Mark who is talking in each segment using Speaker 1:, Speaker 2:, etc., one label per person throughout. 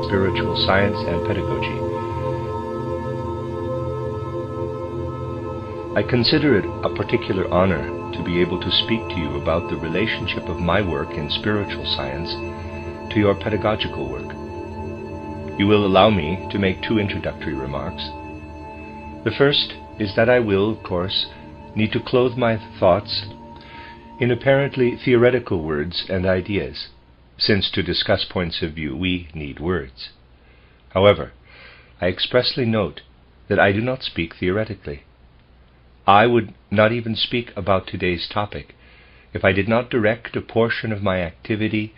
Speaker 1: spiritual science and pedagogy. I consider it a particular honor to be able to speak to you about the relationship of my work in spiritual science to your pedagogical work. You will allow me to make two introductory remarks. The first is that I will, of course, need to clothe my thoughts in apparently theoretical words and ideas, since to discuss points of view we need words. However, I expressly note that I do not speak theoretically. I would not even speak about today's topic if I did not direct a portion of my activity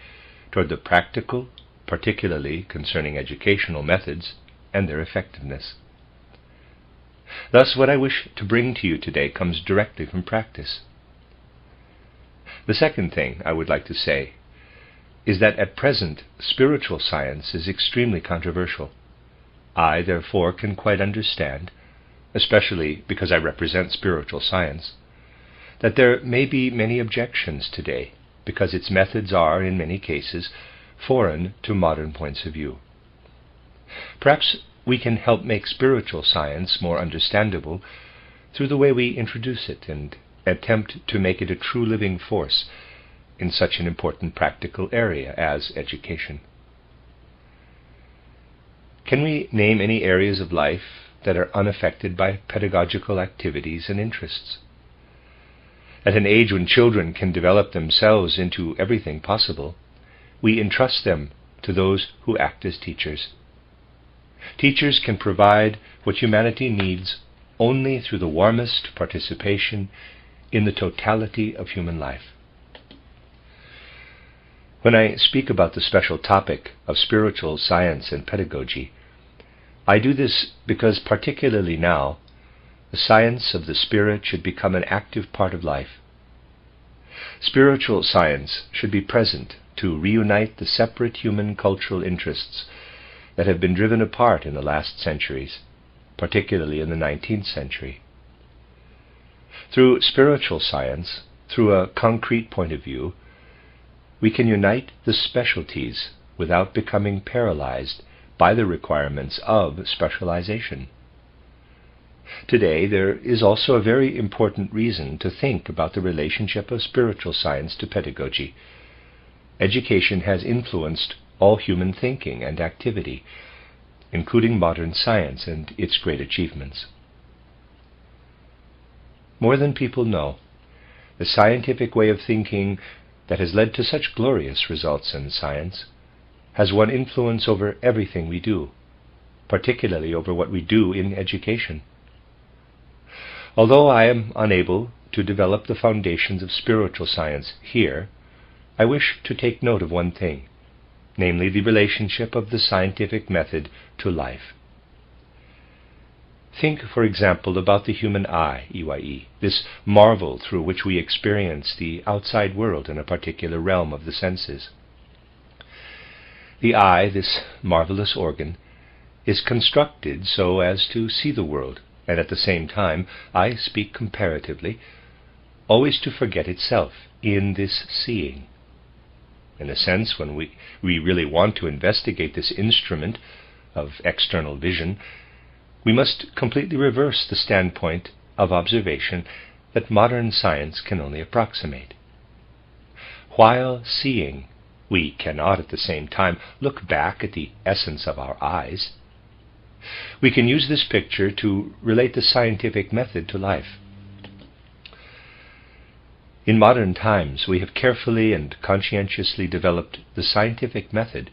Speaker 1: toward the practical, particularly concerning educational methods and their effectiveness. Thus, what I wish to bring to you today comes directly from practice. The second thing I would like to say is that at present spiritual science is extremely controversial. I, therefore, can quite understand, especially because I represent spiritual science, that there may be many objections today because its methods are, in many cases, foreign to modern points of view. Perhaps we can help make spiritual science more understandable through the way we introduce it and attempt to make it a true living force in such an important practical area as education. Can we name any areas of life that are unaffected by pedagogical activities and interests? At an age when children can develop themselves into everything possible, we entrust them to those who act as teachers. Teachers can provide what humanity needs only through the warmest participation in the totality of human life. When I speak about the special topic of spiritual science and pedagogy, I do this because particularly now, the science of the spirit should become an active part of life. Spiritual science should be present to reunite the separate human cultural interests that have been driven apart in the last centuries, particularly in the 19th century. Through spiritual science, through a concrete point of view, we can unite the specialties without becoming paralyzed by the requirements of specialization. Today, there is also a very important reason to think about the relationship of spiritual science to pedagogy. Education has influenced all human thinking and activity, including modern science and its great achievements. More than people know, the scientific way of thinking that has led to such glorious results in science has one influence over everything we do, particularly over what we do in education. Although I am unable to develop the foundations of spiritual science here, I wish to take note of one thing, namely the relationship of the scientific method to life. Think, for example, about the human eye, EYE, this marvel through which we experience the outside world in a particular realm of the senses. The eye, this marvelous organ, is constructed so as to see the world, and at the same time, I speak comparatively, always to forget itself in this seeing. In a sense, when we really want to investigate this instrument of external vision, we must completely reverse the standpoint of observation that modern science can only approximate. While seeing, we cannot at the same time look back at the essence of our eyes. We can use this picture to relate the scientific method to life. In modern times, we have carefully and conscientiously developed the scientific method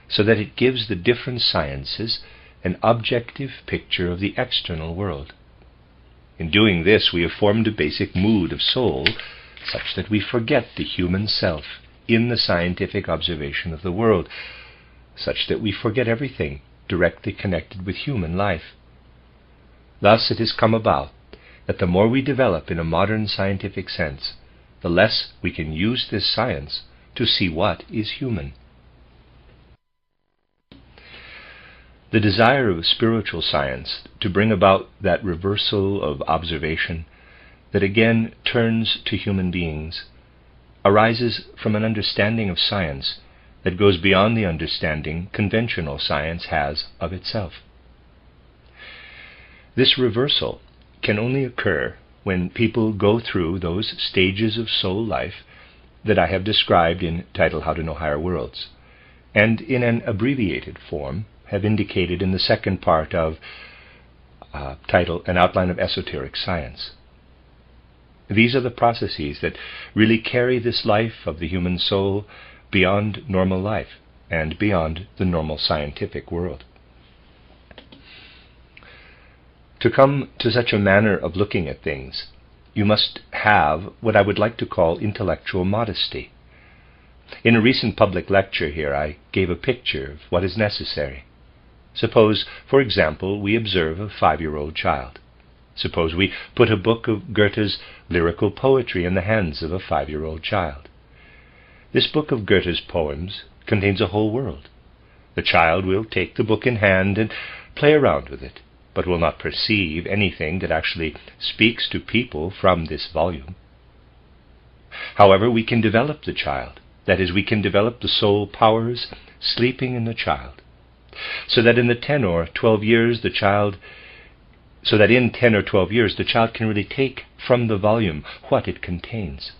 Speaker 1: so that it gives the different sciences an objective picture of the external world. In doing this, we have formed a basic mood of soul such that we forget the human self in the scientific observation of the world, such that we forget everything directly connected with human life. Thus it has come about that the more we develop in a modern scientific sense, the less we can use this science to see what is human. The desire of spiritual science to bring about that reversal of observation that again turns to human beings arises from an understanding of science that goes beyond the understanding conventional science has of itself. This reversal can only occur when people go through those stages of soul life that I have described in title How to Know Higher Worlds, and in an abbreviated form have indicated in the second part of title An Outline of Esoteric Science. These are the processes that really carry this life of the human soul beyond normal life and beyond the normal scientific world. To come to such a manner of looking at things, you must have what I would like to call intellectual modesty. In a recent public lecture here, I gave a picture of what is necessary. Suppose, for example, we observe a 5-year-old child. Suppose we put a book of Goethe's lyrical poetry in the hands of a 5-year-old child. This book of Goethe's poems contains a whole world. The child will take the book in hand and play around with it, but will not perceive anything that actually speaks to people from this volume. However, we can develop the child. That is, we can develop the soul powers sleeping in the child, so that in 10 or 12 years the child can really take from the volume what it contains.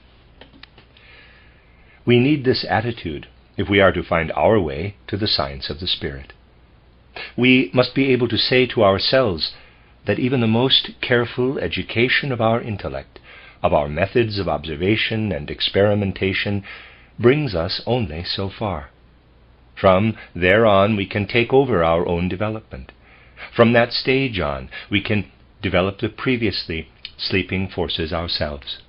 Speaker 1: We need this attitude if we are to find our way to the science of the Spirit. We must be able to say to ourselves that even the most careful education of our intellect, of our methods of observation and experimentation, brings us only so far. From there on, we can take over our own development. From that stage on, we can develop the previously sleeping forces ourselves.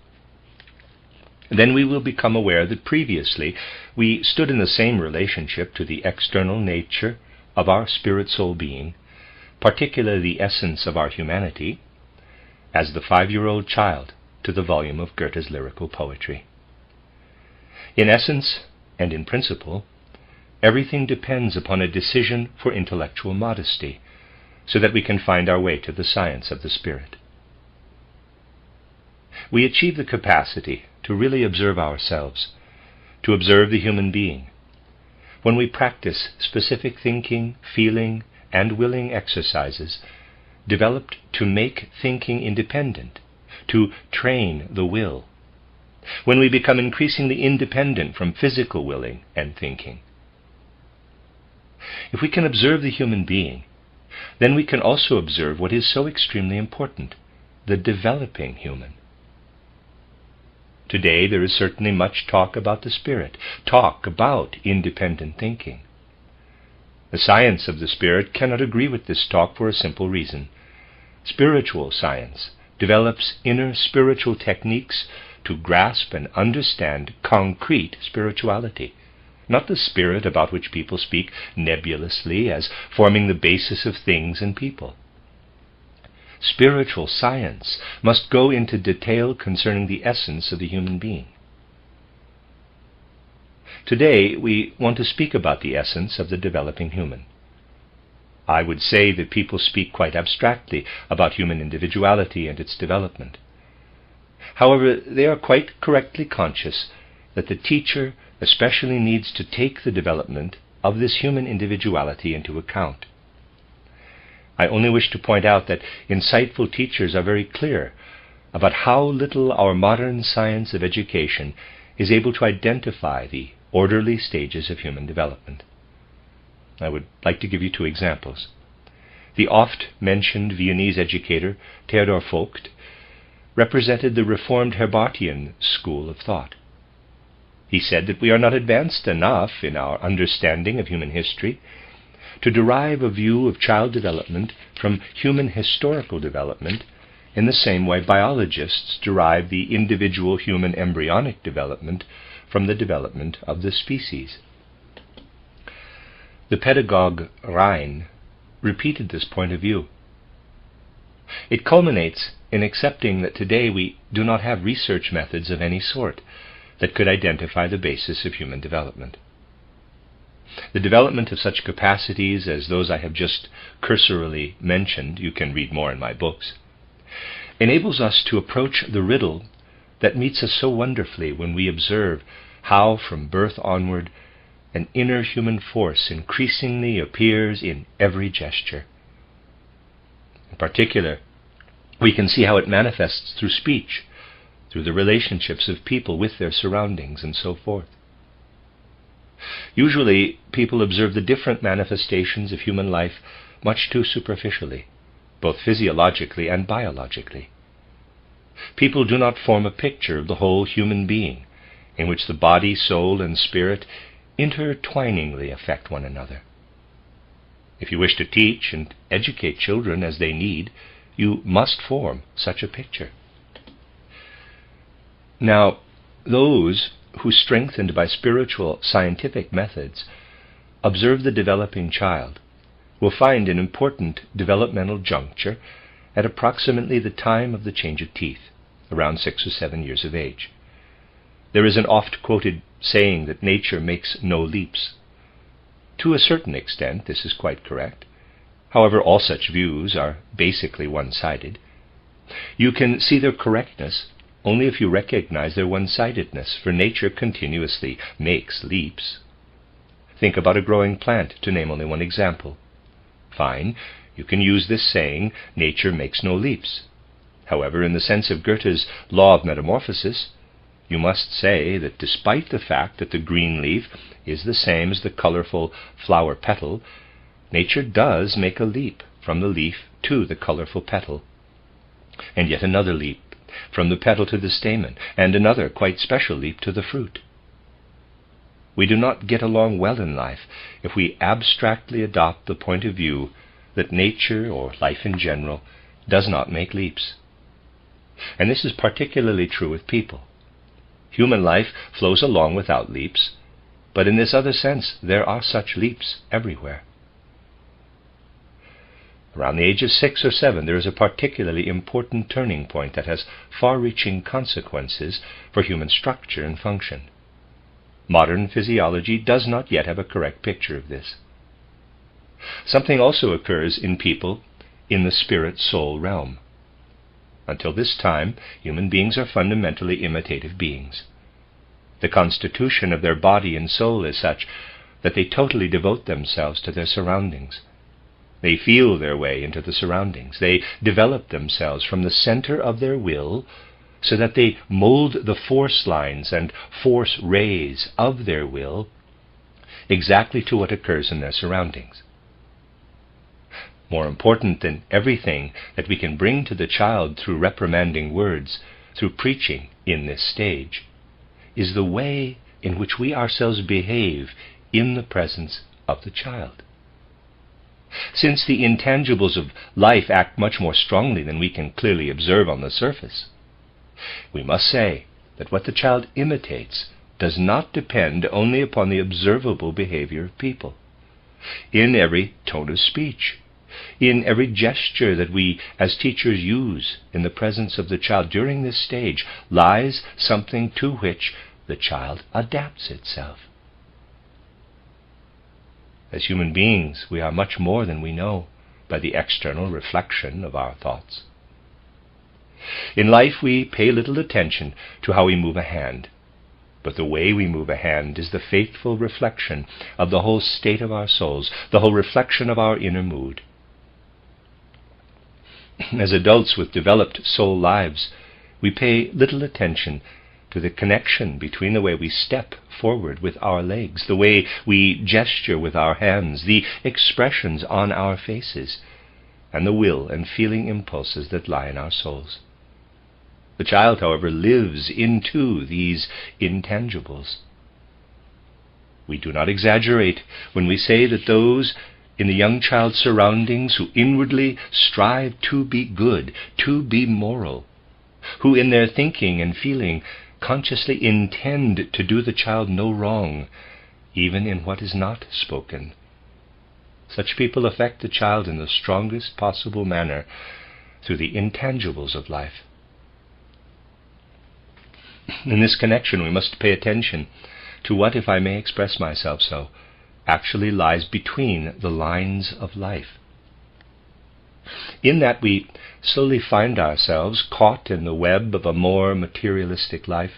Speaker 1: Then we will become aware that previously we stood in the same relationship to the external nature of our spirit-soul being, particularly the essence of our humanity, as the 5-year-old child to the volume of Goethe's lyrical poetry. In essence and in principle, everything depends upon a decision for intellectual modesty, so that we can find our way to the science of the Spirit. We achieve the capacity to really observe ourselves, to observe the human being, when we practice specific thinking, feeling, and willing exercises developed to make thinking independent, to train the will, when we become increasingly independent from physical willing and thinking. If we can observe the human being, then we can also observe what is so extremely important, the developing human. Today there is certainly much talk about the Spirit, talk about independent thinking. The science of the Spirit cannot agree with this talk for a simple reason. Spiritual science develops inner spiritual techniques to grasp and understand concrete spirituality, not the spirit about which people speak nebulously as forming the basis of things and people. Spiritual science must go into detail concerning the essence of the human being. Today we want to speak about the essence of the developing human. I would say that people speak quite abstractly about human individuality and its development. However, they are quite correctly conscious that the teacher especially needs to take the development of this human individuality into account. I only wish to point out that insightful teachers are very clear about how little our modern science of education is able to identify the orderly stages of human development. I would like to give you 2 examples. The oft-mentioned Viennese educator Theodor Vogt represented the Reformed Herbartian school of thought. He said that we are not advanced enough in our understanding of human history to derive a view of child development from human historical development in the same way biologists derive the individual human embryonic development from the development of the species. The pedagogue Rhine repeated this point of view. It culminates in accepting that today we do not have research methods of any sort that could identify the basis of human development. The development of such capacities as those I have just cursorily mentioned, you can read more in my books, enables us to approach the riddle that meets us so wonderfully when we observe how from birth onward an inner human force increasingly appears in every gesture. In particular, we can see how it manifests through speech, through the relationships of people with their surroundings, and so forth. Usually, people observe the different manifestations of human life much too superficially, both physiologically and biologically. People do not form a picture of the whole human being, in which the body, soul, and spirit intertwiningly affect one another. If you wish to teach and educate children as they need, you must form such a picture. Now, those who, strengthened by spiritual scientific methods, observe the developing child will find an important developmental juncture at approximately the time of the change of teeth, around 6 or 7 years of age. There is an oft-quoted saying that nature makes no leaps. To a certain extent, this is quite correct. However, all such views are basically one-sided. You can see their correctness only if you recognize their one-sidedness, for nature continuously makes leaps. Think about a growing plant, to name only one example. Fine, you can use this saying, nature makes no leaps. However, in the sense of Goethe's law of metamorphosis, you must say that despite the fact that the green leaf is the same as the colorful flower petal, nature does make a leap from the leaf to the colorful petal, and yet another leap from the petal to the stamen, and another quite special leap to the fruit. We do not get along well in life if we abstractly adopt the point of view that nature, or life in general, does not make leaps. And this is particularly true with people. Human life flows along without leaps, but in this other sense there are such leaps everywhere. Around the age of 6 or 7, there is a particularly important turning point that has far-reaching consequences for human structure and function. Modern physiology does not yet have a correct picture of this. Something also occurs in people in the spirit-soul realm. Until this time, human beings are fundamentally imitative beings. The constitution of their body and soul is such that they totally devote themselves to their surroundings. They feel their way into the surroundings. They develop themselves from the center of their will so that they mold the force lines and force rays of their will exactly to what occurs in their surroundings. More important than everything that we can bring to the child through reprimanding words, through preaching in this stage, is the way in which we ourselves behave in the presence of the child. Since the intangibles of life act much more strongly than we can clearly observe on the surface, we must say that what the child imitates does not depend only upon the observable behavior of people. In every tone of speech, in every gesture that we as teachers use in the presence of the child during this stage, lies something to which the child adapts itself. As human beings, we are much more than we know by the external reflection of our thoughts. In life, we pay little attention to how we move a hand, but the way we move a hand is the faithful reflection of the whole state of our souls, the whole reflection of our inner mood. As adults with developed soul lives, we pay little attention to the connection between the way we step forward with our legs, the way we gesture with our hands, the expressions on our faces, and the will and feeling impulses that lie in our souls. The child, however, lives into these intangibles. We do not exaggerate when we say that those in the young child's surroundings who inwardly strive to be good, to be moral, who in their thinking and feeling consciously intend to do the child no wrong, even in what is not spoken. Such people affect the child in the strongest possible manner through the intangibles of life. In this connection, we must pay attention to what, if I may express myself so, actually lies between the lines of life. In that we slowly find ourselves caught in the web of a more materialistic life,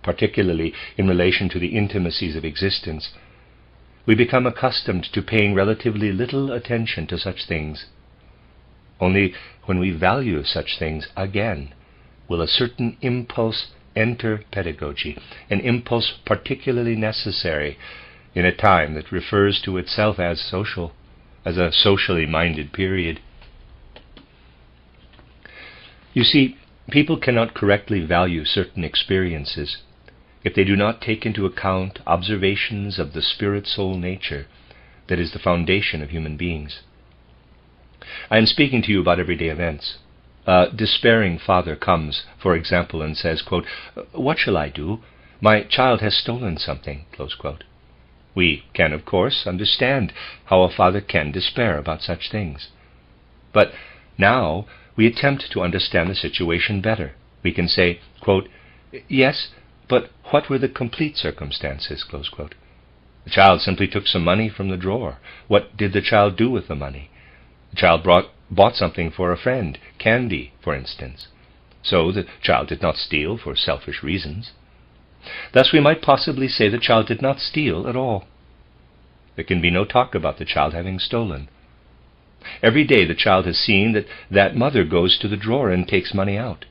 Speaker 1: particularly in relation to the intimacies of existence, we become accustomed to paying relatively little attention to such things. Only when we value such things again will a certain impulse enter pedagogy, an impulse particularly necessary in a time that refers to itself as social, as a socially minded period. You see, people cannot correctly value certain experiences if they do not take into account observations of the spirit-soul nature that is the foundation of human beings. I am speaking to you about everyday events. A despairing father comes, for example, and says, quote, "What shall I do? My child has stolen something," close quote. We can, of course, understand how a father can despair about such things. But now we attempt to understand the situation better. We can say, quote, "Yes, but what were the complete circumstances?" close quote. The child simply took some money from the drawer. What did the child do with the money? The child bought something for a friend, candy, for instance. So the child did not steal for selfish reasons. Thus we might possibly say the child did not steal at all. There can be no talk about the child having stolen. Every day the child has seen that mother goes to the drawer and takes money out.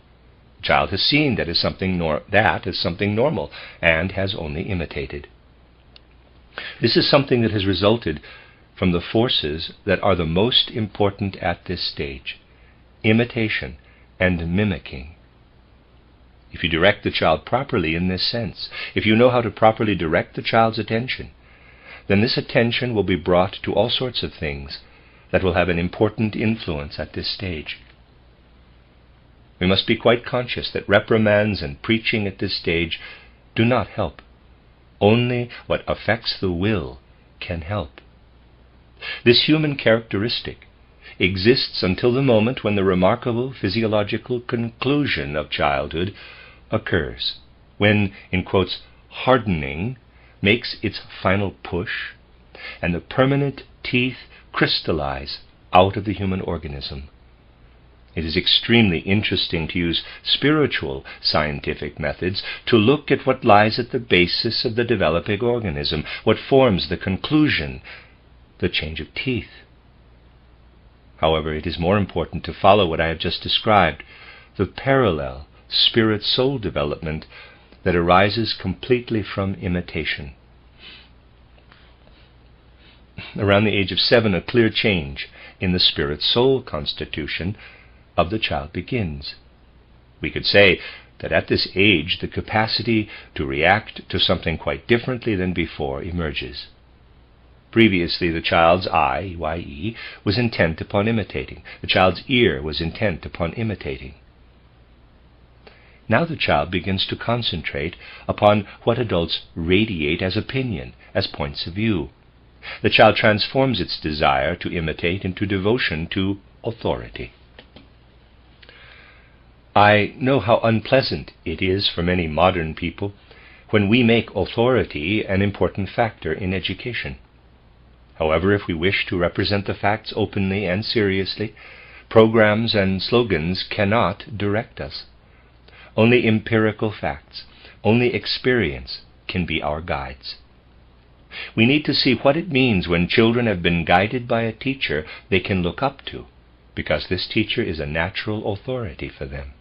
Speaker 1: The child has seen that as something normal and has only imitated. This is something that has resulted from the forces that are the most important at this stage: imitation and mimicking. If you direct the child properly in this sense, if you know how to properly direct the child's attention, then this attention will be brought to all sorts of things that will have an important influence at this stage. We must be quite conscious that reprimands and preaching at this stage do not help. Only what affects the will can help. This human characteristic exists until the moment when the remarkable physiological conclusion of childhood occurs, when, in quotes, hardening makes its final push, and the permanent teeth crystallize out of the human organism. It is extremely interesting to use spiritual scientific methods to look at what lies at the basis of the developing organism, what forms the conclusion, the change of teeth. However, it is more important to follow what I have just described, the parallel spirit-soul development that arises completely from imitation. Around the age of 7, a clear change in the spirit-soul constitution of the child begins. We could say that at this age the capacity to react to something quite differently than before emerges. Previously the child's eye, Y-E, was intent upon imitating. The child's ear was intent upon imitating. Now the child begins to concentrate upon what adults radiate as opinion, as points of view. The child transforms its desire to imitate into devotion to authority. I know how unpleasant it is for many modern people when we make authority an important factor in education. However, if we wish to represent the facts openly and seriously, programs and slogans cannot direct us. Only empirical facts, only experience can be our guides. We need to see what it means when children have been guided by a teacher they can look up to, because this teacher is a natural authority for them.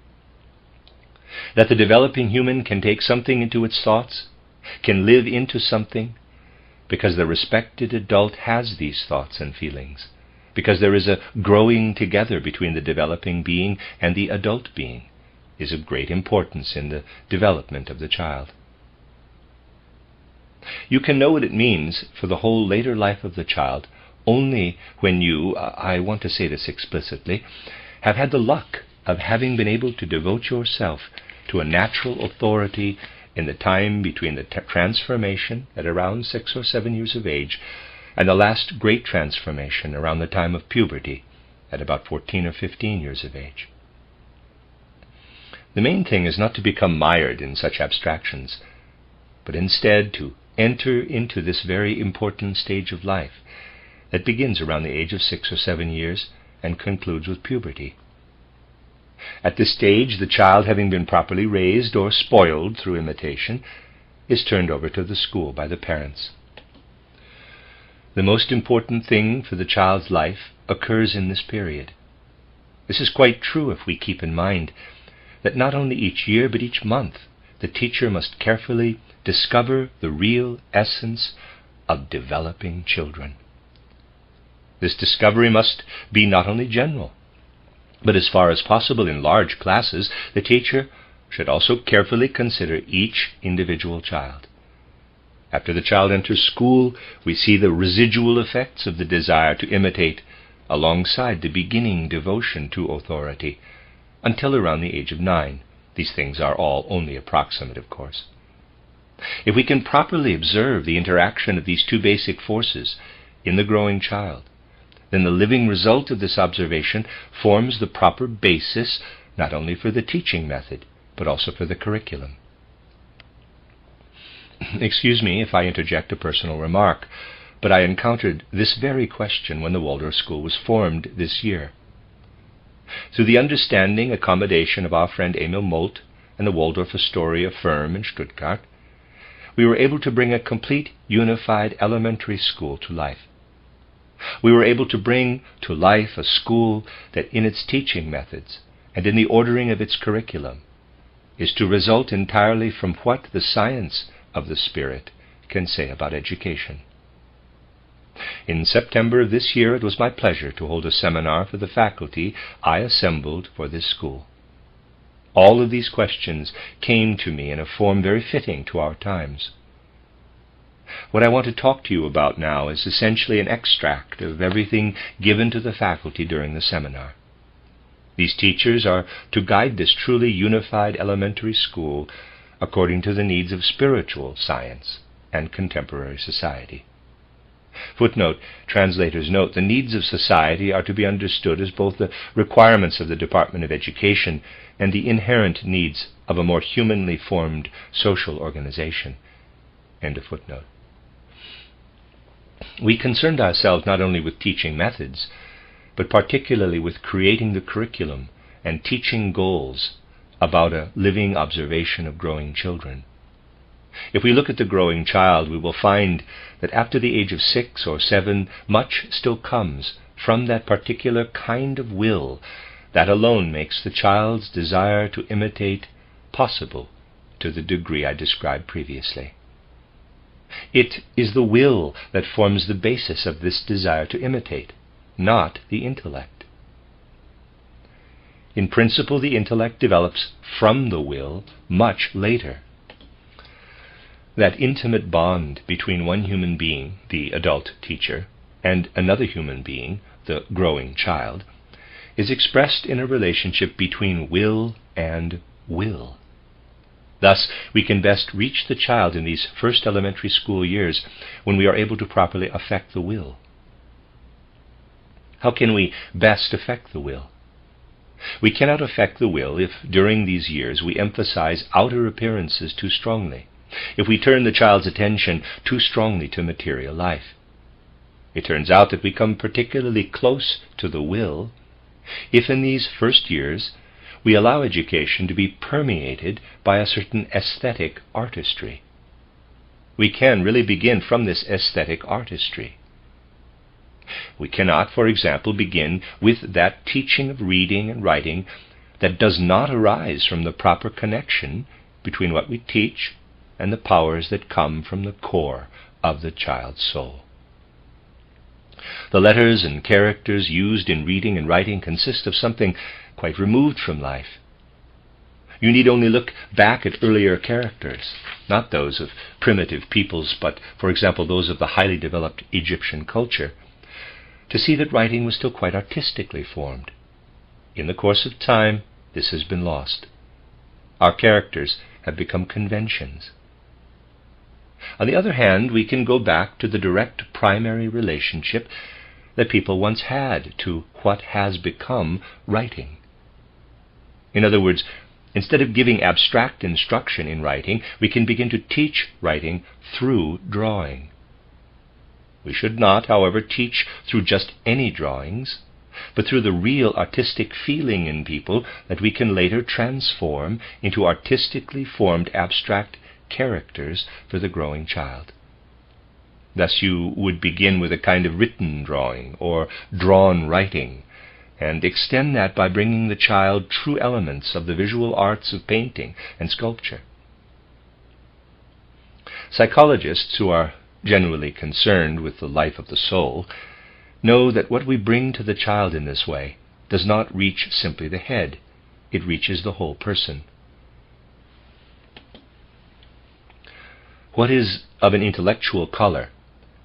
Speaker 1: That the developing human can take something into its thoughts, can live into something, because the respected adult has these thoughts and feelings, because there is a growing together between the developing being and the adult being, is of great importance in the development of the child. You can know what it means for the whole later life of the child only when you, I want to say this explicitly, have had the luck of having been able to devote yourself to a natural authority in the time between the transformation at around 6 or 7 years of age and the last great transformation around the time of puberty at about 14 or 15 years of age. The main thing is not to become mired in such abstractions, but instead to enter into this very important stage of life that begins around the age of 6 or 7 years and concludes with puberty. At this stage, the child, having been properly raised or spoiled through imitation, is turned over to the school by the parents. The most important thing for the child's life occurs in this period. This is quite true if we keep in mind that not only each year but each month the teacher must carefully discover the real essence of developing children. This discovery must be not only general, but as far as possible in large classes, the teacher should also carefully consider each individual child. After the child enters school, we see the residual effects of the desire to imitate alongside the beginning devotion to authority until around the age of 9. These things are all only approximate, of course. If we can properly observe the interaction of these two basic forces in the growing child, then the living result of this observation forms the proper basis not only for the teaching method, but also for the curriculum. Excuse me if I interject a personal remark, but I encountered this very question when the Waldorf school was formed this year. Through the understanding accommodation of our friend Emil Molt and the Waldorf Astoria firm in Stuttgart, we were able to bring a complete, unified elementary school to life. We were able to bring to life a school that in its teaching methods and in the ordering of its curriculum is to result entirely from what the science of the Spirit can say about education. In September of this year, it was my pleasure to hold a seminar for the faculty I assembled for this school. All of these questions came to me in a form very fitting to our times. What I want to talk to you about now is essentially an extract of everything given to the faculty during the seminar. These teachers are to guide this truly unified elementary school according to the needs of spiritual science and contemporary society. Footnote, translators note, the needs of society are to be understood as both the requirements of the Department of Education and the inherent needs of a more humanly formed social organization. End of footnote. We concerned ourselves not only with teaching methods, but particularly with creating the curriculum and teaching goals about a living observation of growing children. If we look at the growing child, we will find that after the age of 6 or 7, much still comes from that particular kind of will that alone makes the child's desire to imitate possible to the degree I described previously. It is the will that forms the basis of this desire to imitate, not the intellect. In principle, the intellect develops from the will much later. That intimate bond between one human being, the adult teacher, and another human being, the growing child, is expressed in a relationship between will and will. Thus, we can best reach the child in these first elementary school years when we are able to properly affect the will. How can we best affect the will? We cannot affect the will if during these years we emphasize outer appearances too strongly, if we turn the child's attention too strongly to material life. It turns out that we come particularly close to the will if in these first years we allow education to be permeated by a certain aesthetic artistry. We can really begin from this aesthetic artistry. We cannot, for example, begin with that teaching of reading and writing that does not arise from the proper connection between what we teach and the powers that come from the core of the child's soul. The letters and characters used in reading and writing consist of something quite removed from life. You need only look back at earlier characters, not those of primitive peoples, but, for example, those of the highly developed Egyptian culture, to see that writing was still quite artistically formed. In the course of time, this has been lost. Our characters have become conventions. On the other hand, we can go back to the direct primary relationship that people once had to what has become writing. In other words, instead of giving abstract instruction in writing, we can begin to teach writing through drawing. We should not, however, teach through just any drawings, but through the real artistic feeling in people that we can later transform into artistically formed abstract characters for the growing child. Thus you would begin with a kind of written drawing or drawn writing, and extend that by bringing the child true elements of the visual arts of painting and sculpture. Psychologists, who are generally concerned with the life of the soul, know that what we bring to the child in this way does not reach simply the head, it reaches the whole person. What is of an intellectual color,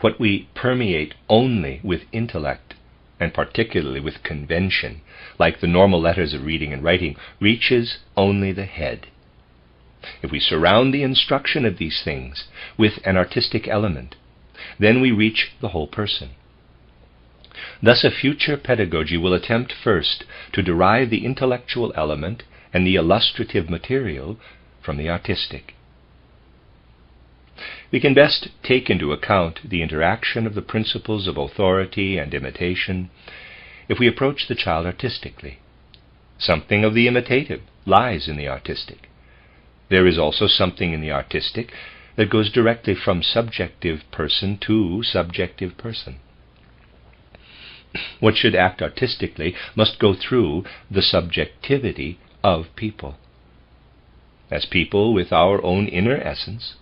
Speaker 1: what we permeate only with intellect, and particularly with convention, like the normal letters of reading and writing, reaches only the head. If we surround the instruction of these things with an artistic element, then we reach the whole person. Thus a future pedagogy will attempt first to derive the intellectual element and the illustrative material from the artistic. We can best take into account the interaction of the principles of authority and imitation if we approach the child artistically. Something of the imitative lies in the artistic. There is also something in the artistic that goes directly from subjective person to subjective person. What should act artistically must go through the subjectivity of people. As people with our own inner essence,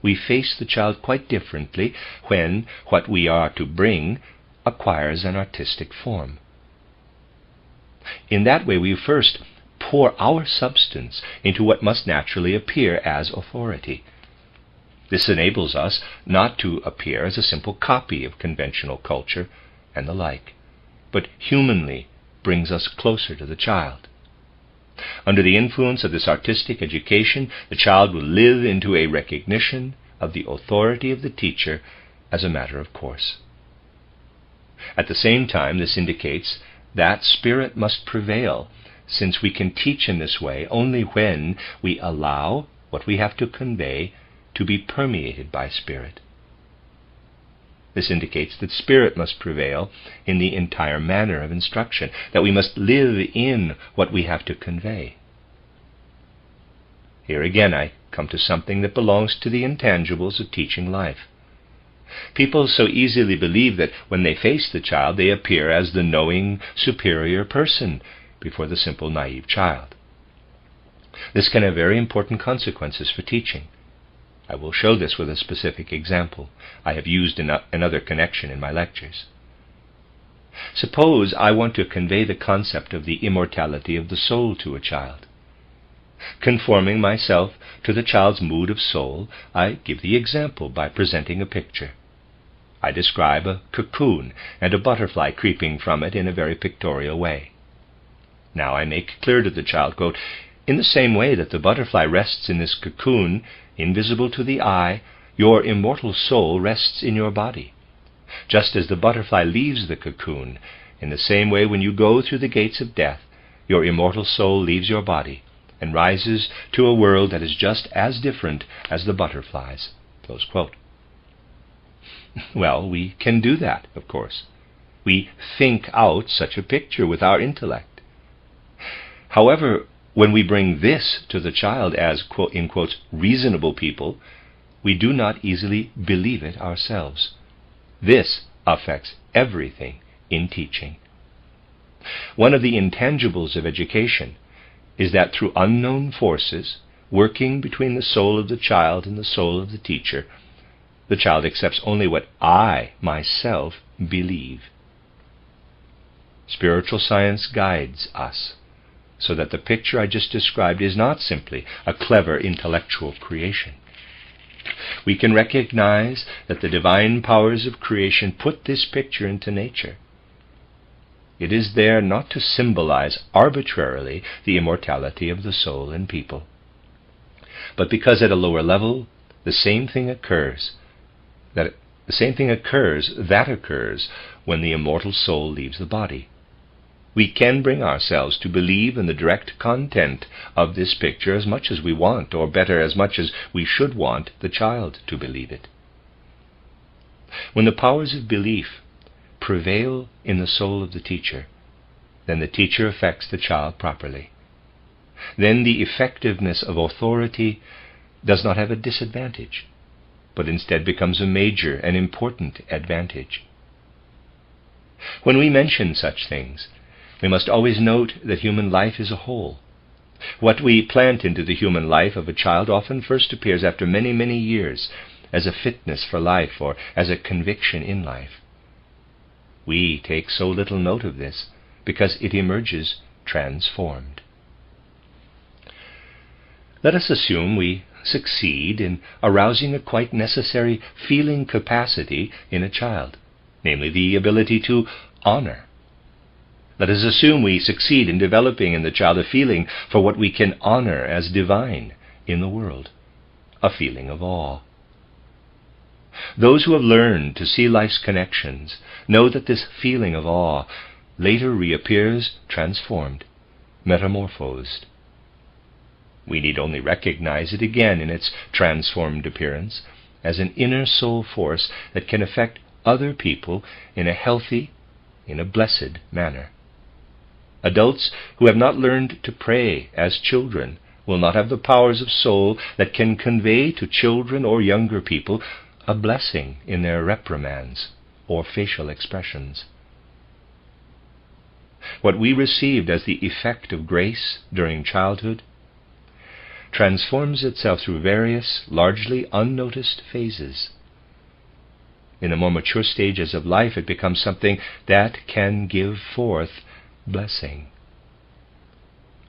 Speaker 1: we face the child quite differently when what we are to bring acquires an artistic form. In that way, we first pour our substance into what must naturally appear as authority. This enables us not to appear as a simple copy of conventional culture and the like, but humanly brings us closer to the child. Under the influence of this artistic education, the child will live into a recognition of the authority of the teacher as a matter of course. At the same time, this indicates that spirit must prevail, since we can teach in this way only when we allow what we have to convey to be permeated by spirit. This indicates that spirit must prevail in the entire manner of instruction, that we must live in what we have to convey. Here again I come to something that belongs to the intangibles of teaching life. People so easily believe that when they face the child, they appear as the knowing, superior person before the simple, naive child. This can have very important consequences for teaching. I will show this with a specific example I have used in another connection in my lectures. Suppose I want to convey the concept of the immortality of the soul to a child. Conforming myself to the child's mood of soul, I give the example by presenting a picture. I describe a cocoon and a butterfly creeping from it in a very pictorial way. Now I make clear to the child, quote, "In the same way that the butterfly rests in this cocoon, invisible to the eye, your immortal soul rests in your body. Just as the butterfly leaves the cocoon, in the same way when you go through the gates of death, your immortal soul leaves your body and rises to a world that is just as different as the butterflies." Close quote. Well, we can do that, of course. We think out such a picture with our intellect. However, when we bring this to the child as, quote, in quotes, reasonable people, we do not easily believe it ourselves. This affects everything in teaching. One of the intangibles of education is that through unknown forces, working between the soul of the child and the soul of the teacher, the child accepts only what I, myself, believe. Spiritual science guides us, so that the picture I just described is not simply a clever intellectual creation. We can recognize that the divine powers of creation put this picture into nature. It is there not to symbolize arbitrarily the immortality of the soul in people, but because at a lower level the same thing occurs that occurs when the immortal soul leaves the body. We can bring ourselves to believe in the direct content of this picture as much as we want, or better, as much as we should want the child to believe it. When the powers of belief prevail in the soul of the teacher, then the teacher affects the child properly. Then the effectiveness of authority does not have a disadvantage. but instead becomes a major and important advantage. When we mention such things, we must always note that human life is a whole. What we plant into the human life of a child often first appears after many, many years as a fitness for life or as a conviction in life. We take so little note of this because it emerges transformed. Let us assume we succeed in arousing a quite necessary feeling capacity in a child, namely the ability to honor. Let us assume we succeed in developing in the child a feeling for what we can honor as divine in the world, a feeling of awe. Those who have learned to see life's connections know that this feeling of awe later reappears transformed, metamorphosed. We need only recognize it again in its transformed appearance as an inner soul force that can affect other people in a healthy, in a blessed manner. Adults who have not learned to pray as children will not have the powers of soul that can convey to children or younger people a blessing in their reprimands or facial expressions. What we received as the effect of grace during childhood transforms itself through various, largely unnoticed phases. In the more mature stages of life, it becomes something that can give forth blessing.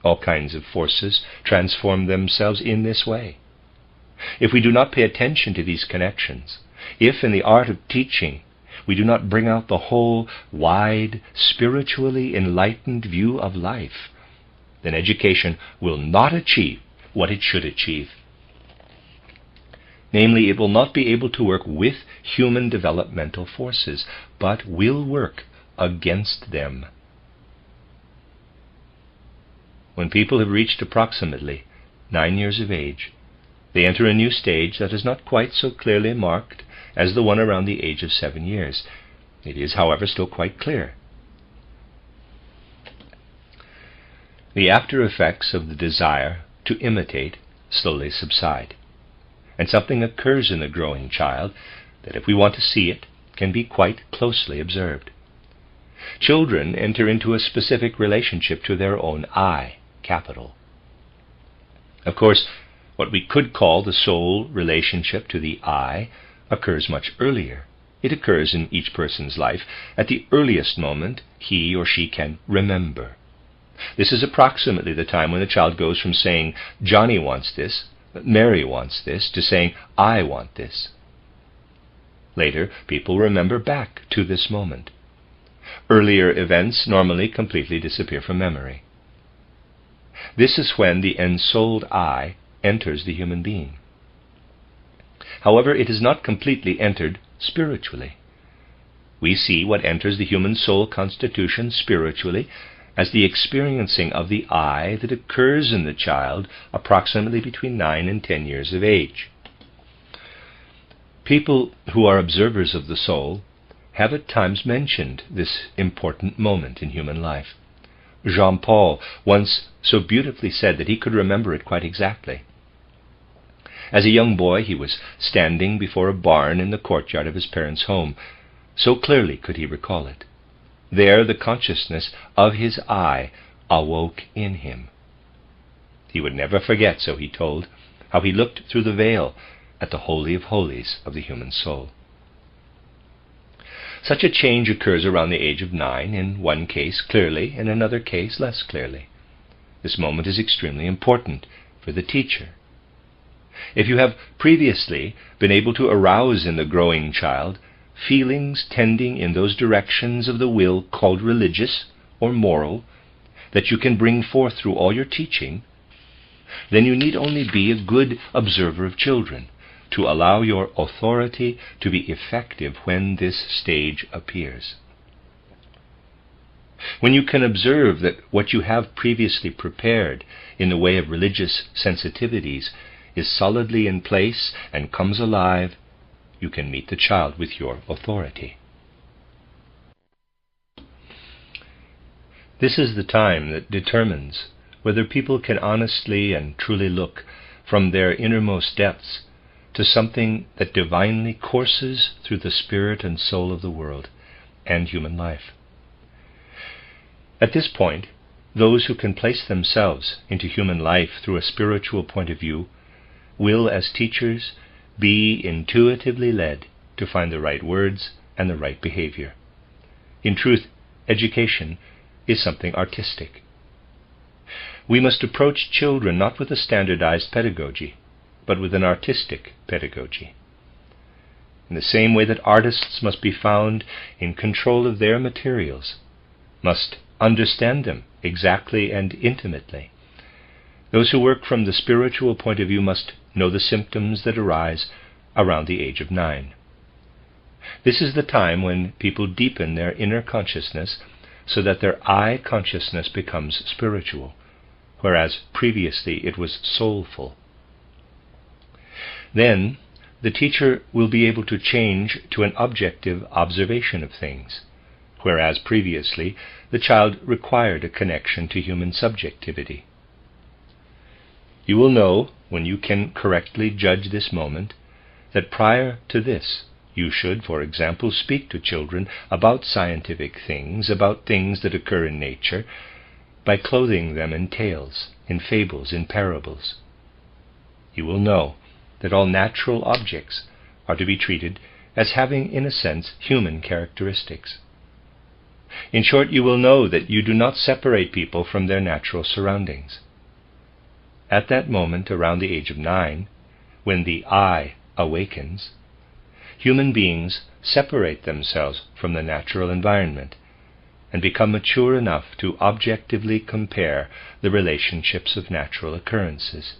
Speaker 1: All kinds of forces transform themselves in this way. If we do not pay attention to these connections, if in the art of teaching we do not bring out the whole, wide, spiritually enlightened view of life, then education will not achieve what it should achieve. Namely, it will not be able to work with human developmental forces, but will work against them. When people have reached approximately 9 years of age, they enter a new stage that is not quite so clearly marked as the one around the age of 7 years. It is, however, still quite clear. The after effects of the desire to imitate slowly subside, and something occurs in the growing child that, if we want to see it, can be quite closely observed. Children enter into a specific relationship to their own I, capital. Of course, what we could call the soul relationship to the I occurs much earlier. It occurs in each person's life at the earliest moment he or she can remember. This is approximately the time when the child goes from saying, Johnny wants this, Mary wants this, to saying, I want this. Later, people remember back to this moment. Earlier events normally completely disappear from memory. This is when the ensouled I enters the human being. However, it is not completely entered spiritually. We see what enters the human soul constitution spiritually as the experiencing of the I that occurs in the child approximately between 9 and 10 years of age. People who are observers of the soul have at times mentioned this important moment in human life. Jean-Paul once so beautifully said that he could remember it quite exactly. As a young boy, he was standing before a barn in the courtyard of his parents' home. So clearly could he recall it. There the consciousness of his I awoke in him. He would never forget, so he told, how he looked through the veil at the Holy of Holies of the human soul. Such a change occurs around the age of 9, in one case clearly, in another case less clearly. This moment is extremely important for the teacher. If you have previously been able to arouse in the growing child feelings tending in those directions of the will called religious or moral that you can bring forth through all your teaching, then you need only be a good observer of children to allow your authority to be effective when this stage appears. When you can observe that what you have previously prepared in the way of religious sensitivities is solidly in place and comes alive, you can meet the child with your authority. This is the time that determines whether people can honestly and truly look from their innermost depths to something that divinely courses through the spirit and soul of the world and human life. At this point, those who can place themselves into human life through a spiritual point of view will, as teachers, be intuitively led to find the right words and the right behavior. In truth, education is something artistic. We must approach children not with a standardized pedagogy, but with an artistic pedagogy. In the same way that artists must be found in control of their materials, must understand them exactly and intimately, those who work from the spiritual point of view must know the symptoms that arise around the age of 9. This is the time when people deepen their inner consciousness so that their I consciousness becomes spiritual, whereas previously it was soulful. Then the teacher will be able to change to an objective observation of things, whereas previously the child required a connection to human subjectivity. You will know, when you can correctly judge this moment, that prior to this you should, for example, speak to children about scientific things, about things that occur in nature, by clothing them in tales, in fables, in parables. You will know that all natural objects are to be treated as having, in a sense, human characteristics. In short, you will know that you do not separate people from their natural surroundings. At that moment, around the age of 9, when the I awakens, human beings separate themselves from the natural environment and become mature enough to objectively compare the relationships of natural occurrences.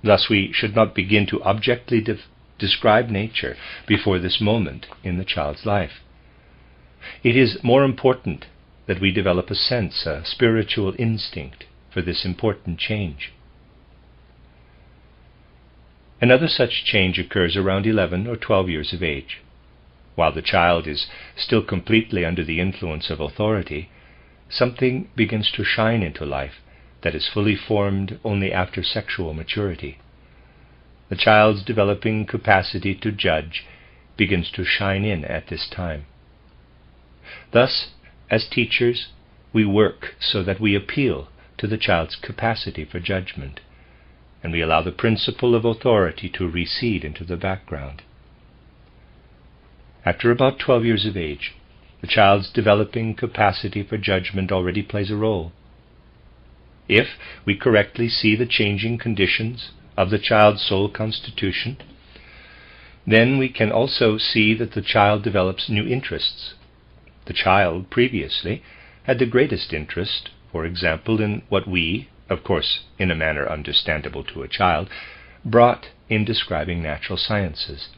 Speaker 1: Thus, we should not begin to objectively describe nature before this moment in the child's life. It is more important that we develop a sense, a spiritual instinct for this important change. Another such change occurs around 11 or 12 years of age. While the child is still completely under the influence of authority, something begins to shine into life that is fully formed only after sexual maturity. The child's developing capacity to judge begins to shine in at this time. Thus, as teachers, we work so that we appeal to the child's capacity for judgment, and we allow the principle of authority to recede into the background. After about 12 years of age, the child's developing capacity for judgment already plays a role. If we correctly see the changing conditions of the child's soul constitution, then we can also see that the child develops new interests. The child previously had the greatest interest, for example, in what we, of course in a manner understandable to a child, brought in describing natural sciences.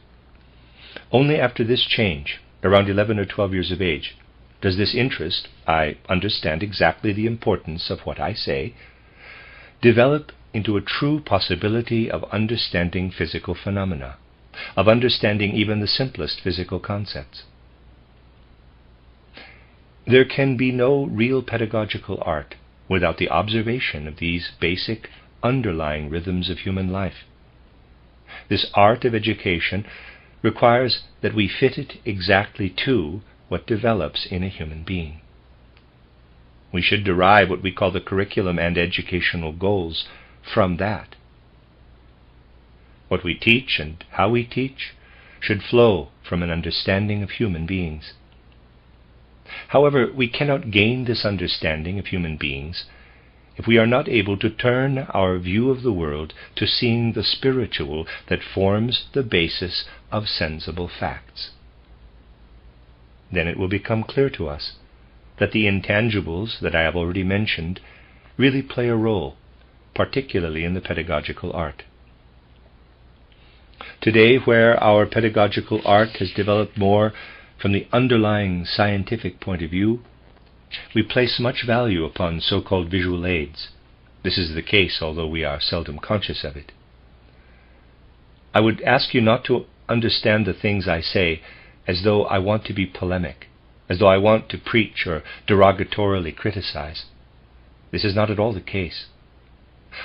Speaker 1: Only after this change, around 11 or 12 years of age, does this interest, I understand exactly the importance of what I say, develop into a true possibility of understanding physical phenomena, of understanding even the simplest physical concepts. There can be no real pedagogical art without the observation of these basic underlying rhythms of human life. This art of education requires that we fit it exactly to what develops in a human being. We should derive what we call the curriculum and educational goals from that. What we teach and how we teach should flow from an understanding of human beings. However, we cannot gain this understanding of human beings if we are not able to turn our view of the world to seeing the spiritual that forms the basis of sensible facts. Then it will become clear to us that the intangibles that I have already mentioned really play a role, particularly in the pedagogical art. Today, where our pedagogical art has developed more from the underlying scientific point of view, we place much value upon so-called visual aids. This is the case, although we are seldom conscious of it. I would ask you not to understand the things I say as though I want to be polemic, as though I want to preach or derogatorily criticize. This is not at all the case.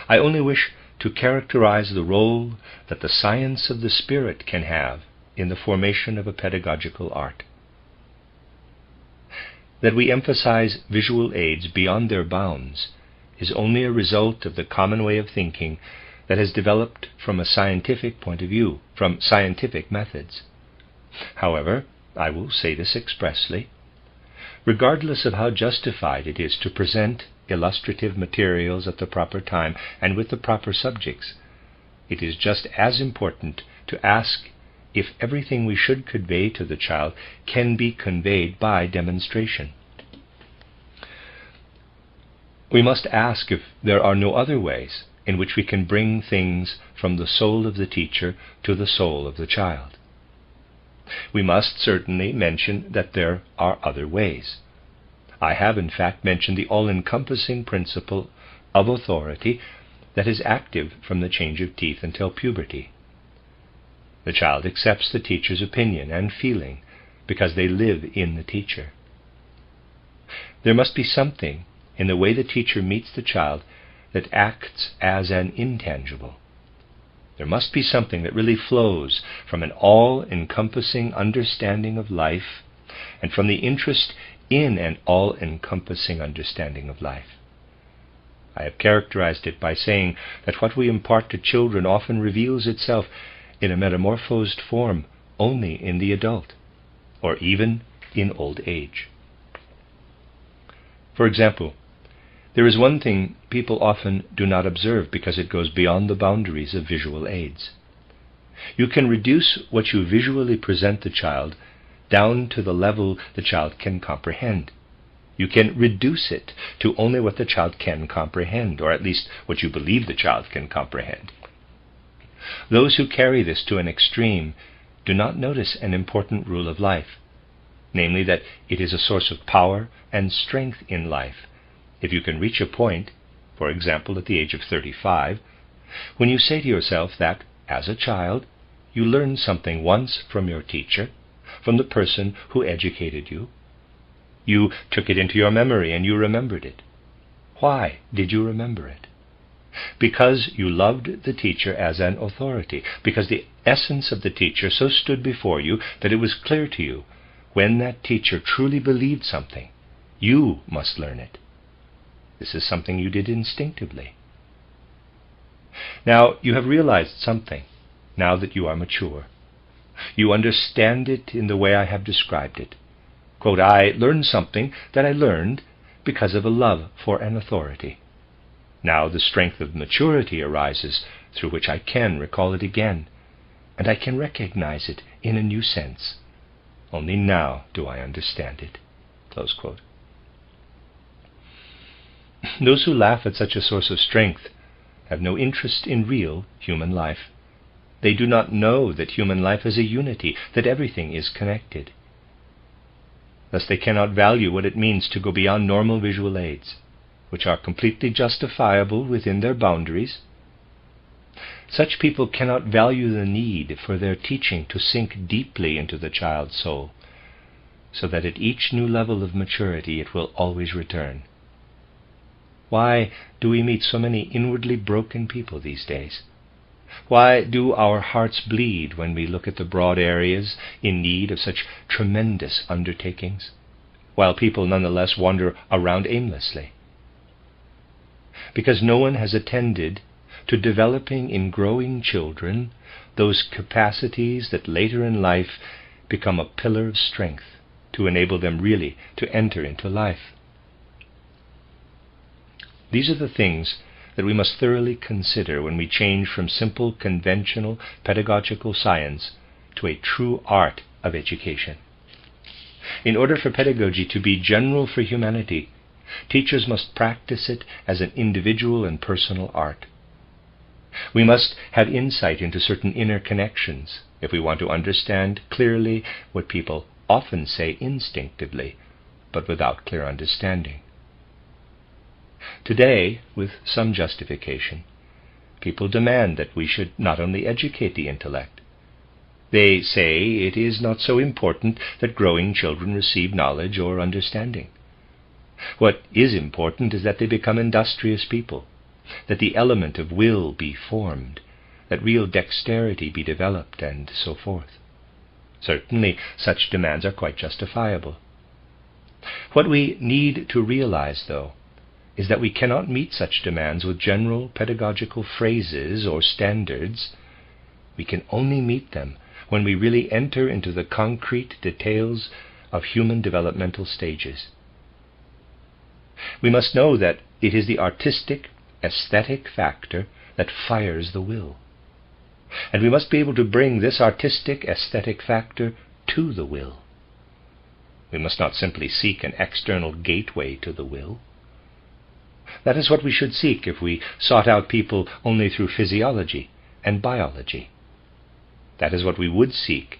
Speaker 1: I only wish to to characterize the role that the science of the spirit can have in the formation of a pedagogical art. That we emphasize visual aids beyond their bounds is only a result of the common way of thinking that has developed from a scientific point of view, from scientific methods. However, I will say this expressly, regardless of how justified it is to present illustrative materials at the proper time and with the proper subjects, it is just as important to ask if everything we should convey to the child can be conveyed by demonstration. We must ask if there are no other ways in which we can bring things from the soul of the teacher to the soul of the child. We must certainly mention that there are other ways. I have in fact mentioned the all-encompassing principle of authority that is active from the change of teeth until puberty. The child accepts the teacher's opinion and feeling because they live in the teacher. There must be something in the way the teacher meets the child that acts as an intangible. There must be something that really flows from an all-encompassing understanding of life and from the interest in an all-encompassing understanding of life. I have characterized it by saying that what we impart to children often reveals itself in a metamorphosed form only in the adult, or even in old age. For example, there is one thing people often do not observe because it goes beyond the boundaries of visual aids. You can reduce what you visually present the child down to the level the child can comprehend. You can reduce it to only what the child can comprehend, or at least what you believe the child can comprehend. Those who carry this to an extreme do not notice an important rule of life, namely that it is a source of power and strength in life if you can reach a point, for example at the age of 35, when you say to yourself that, as a child, you learned something once from your teacher, from the person who educated you. You took it into your memory and you remembered it. Why did you remember it? Because you loved the teacher as an authority, because the essence of the teacher so stood before you that it was clear to you, when that teacher truly believed something, you must learn it. This is something you did instinctively. Now you have realized something, now that you are mature. You understand it in the way I have described it. Quote, I learned something that I learned because of a love for an authority. Now the strength of maturity arises through which I can recall it again, and I can recognize it in a new sense. Only now do I understand it. Close quote. Those who laugh at such a source of strength have no interest in real human life. They do not know that human life is a unity, that everything is connected. Thus they cannot value what it means to go beyond normal visual aids, which are completely justifiable within their boundaries. Such people cannot value the need for their teaching to sink deeply into the child's soul, so that at each new level of maturity it will always return. Why do we meet so many inwardly broken people these days? Why do our hearts bleed when we look at the broad areas in need of such tremendous undertakings, while people nonetheless wander around aimlessly? Because no one has attended to developing in growing children those capacities that later in life become a pillar of strength to enable them really to enter into life. These are the things that we must thoroughly consider when we change from simple conventional pedagogical science to a true art of education. In order for pedagogy to be general for humanity, teachers must practice it as an individual and personal art. We must have insight into certain inner connections if we want to understand clearly what people often say instinctively, but without clear understanding. Today, with some justification, people demand that we should not only educate the intellect. They say it is not so important that growing children receive knowledge or understanding. What is important is that they become industrious people, that the element of will be formed, that real dexterity be developed, and so forth. Certainly, such demands are quite justifiable. What we need to realize, though, is that we cannot meet such demands with general pedagogical phrases or standards. We can only meet them when we really enter into the concrete details of human developmental stages. We must know that it is the artistic, aesthetic factor that fires the will. And we must be able to bring this artistic, aesthetic factor to the will. We must not simply seek an external gateway to the will. That is what we should seek if we sought out people only through physiology and biology. That is what we would seek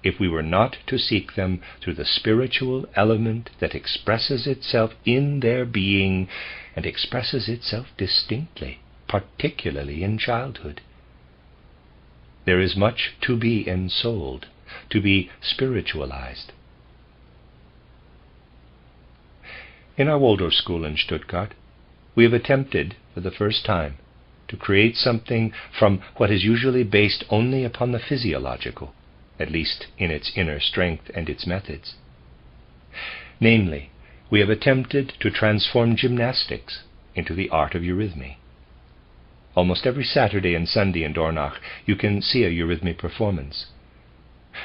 Speaker 1: if we were not to seek them through the spiritual element that expresses itself in their being and expresses itself distinctly, particularly in childhood. There is much to be ensouled, to be spiritualized. In our Waldorf school in Stuttgart, we have attempted, for the first time, to create something from what is usually based only upon the physiological, at least in its inner strength and its methods. Namely, we have attempted to transform gymnastics into the art of Eurythmy. Almost every Saturday and Sunday in Dornach you can see a Eurythmy performance.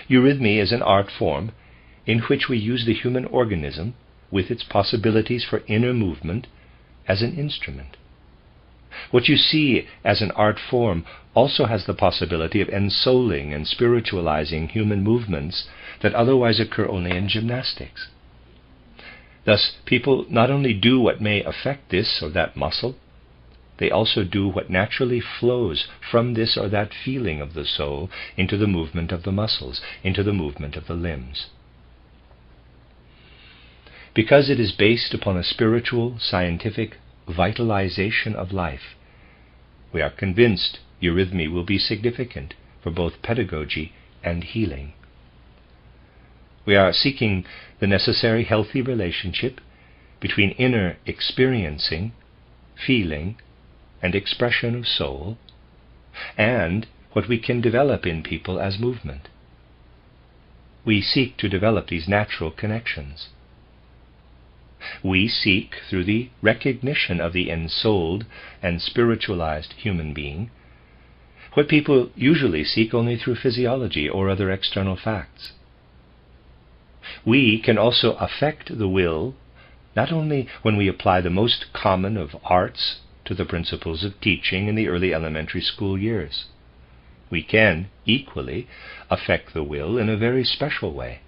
Speaker 1: Eurythmy is an art form in which we use the human organism, with its possibilities for inner movement, as an instrument. What you see as an art form also has the possibility of ensouling and spiritualizing human movements that otherwise occur only in gymnastics. Thus, people not only do what may affect this or that muscle, they also do what naturally flows from this or that feeling of the soul into the movement of the muscles, into the movement of the limbs. Because it is based upon a spiritual, scientific vitalization of life, we are convinced Eurythmy will be significant for both pedagogy and healing. We are seeking the necessary healthy relationship between inner experiencing, feeling, and expression of soul, and what we can develop in people as movement. We seek to develop these natural connections. We seek, through the recognition of the ensouled and spiritualized human being, what people usually seek only through physiology or other external facts. We can also affect the will not only when we apply the most common of arts to the principles of teaching in the early elementary school years. We can, equally, affect the will in a very special way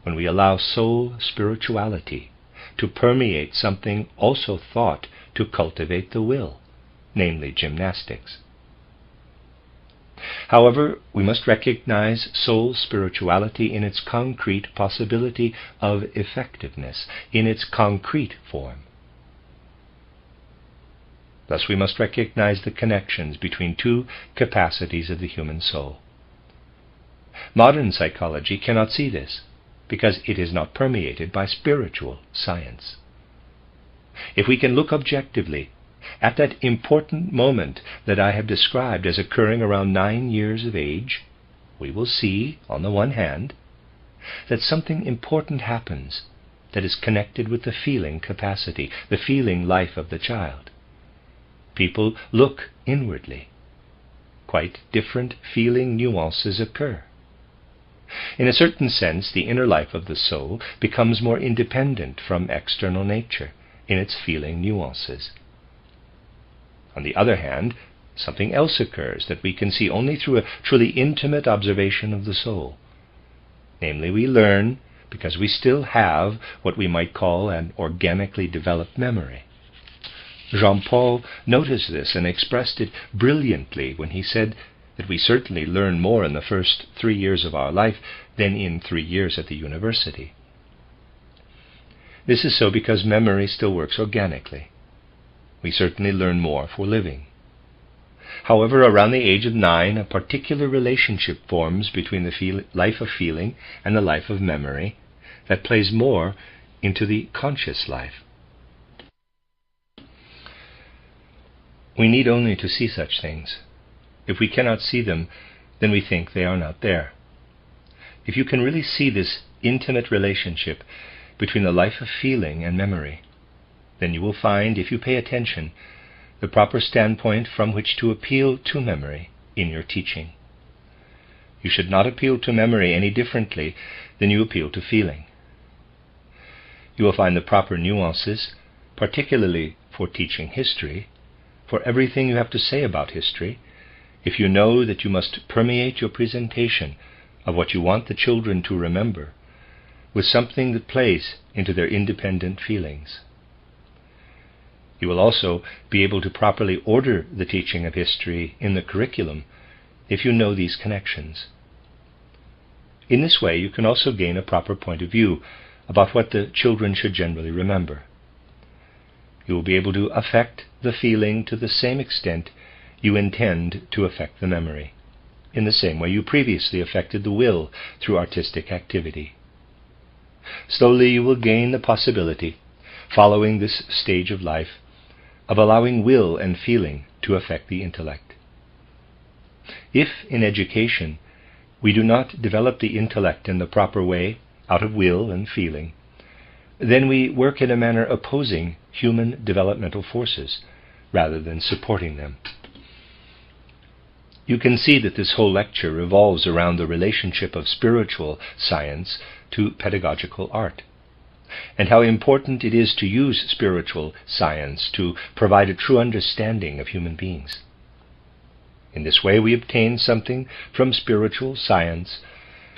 Speaker 1: when we allow soul spirituality to permeate something also thought to cultivate the will, namely gymnastics. However, we must recognize soul spirituality in its concrete possibility of effectiveness, in its concrete form. Thus we must recognize the connections between two capacities of the human soul. Modern psychology cannot see this, because it is not permeated by spiritual science. If we can look objectively at that important moment that I have described as occurring around 9 years of age, we will see, on the one hand, that something important happens that is connected with the feeling capacity, the feeling life of the child. People look inwardly. Quite different feeling nuances occur. In a certain sense, the inner life of the soul becomes more independent from external nature in its feeling nuances. On the other hand, something else occurs that we can see only through a truly intimate observation of the soul. Namely, we learn because we still have what we might call an organically developed memory. Jean-Paul noticed this and expressed it brilliantly when he said that we certainly learn more in the first 3 years of our life than in 3 years at the university. This is so because memory still works organically. We certainly learn more for living. However, around the age of 9, a particular relationship forms between the life of feeling and the life of memory that plays more into the conscious life. We need only to see such things. If we cannot see them, then we think they are not there. If you can really see this intimate relationship between the life of feeling and memory, then you will find, if you pay attention, the proper standpoint from which to appeal to memory in your teaching. You should not appeal to memory any differently than you appeal to feeling. You will find the proper nuances, particularly for teaching history, for everything you have to say about history, if you know that you must permeate your presentation of what you want the children to remember with something that plays into their independent feelings. You will also be able to properly order the teaching of history in the curriculum if you know these connections. In this way, you can also gain a proper point of view about what the children should generally remember. You will be able to affect the feeling to the same extent you intend to affect the memory, in the same way you previously affected the will through artistic activity. Slowly you will gain the possibility, following this stage of life, of allowing will and feeling to affect the intellect. If, in education, we do not develop the intellect in the proper way, out of will and feeling, then we work in a manner opposing human developmental forces, rather than supporting them. You can see that this whole lecture revolves around the relationship of spiritual science to pedagogical art, and how important it is to use spiritual science to provide a true understanding of human beings. In this way we obtain something from spiritual science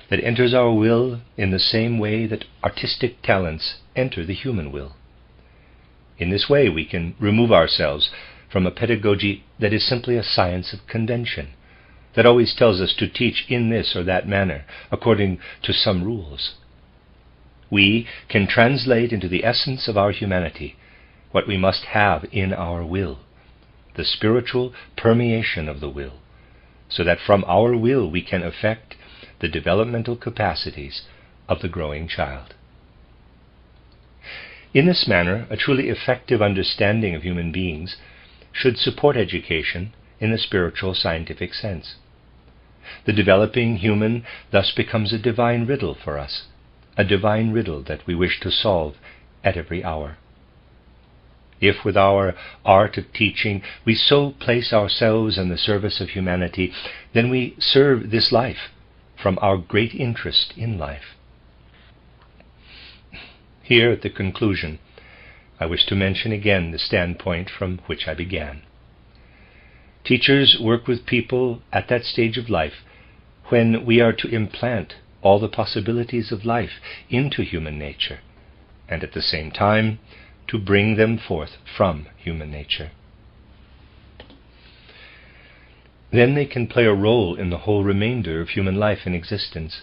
Speaker 1: that enters our will in the same way that artistic talents enter the human will. In this way we can remove ourselves from a pedagogy that is simply a science of convention, that always tells us to teach in this or that manner, according to some rules. We can translate into the essence of our humanity what we must have in our will, the spiritual permeation of the will, so that from our will we can affect the developmental capacities of the growing child. In this manner, a truly effective understanding of human beings should support education in the spiritual scientific sense. The developing human thus becomes a divine riddle for us, a divine riddle that we wish to solve at every hour. If with our art of teaching we so place ourselves in the service of humanity, then we serve this life from our great interest in life. Here at the conclusion, I wish to mention again the standpoint from which I began. Teachers work with people at that stage of life when we are to implant all the possibilities of life into human nature, and at the same time to bring them forth from human nature. Then they can play a role in the whole remainder of human life and existence.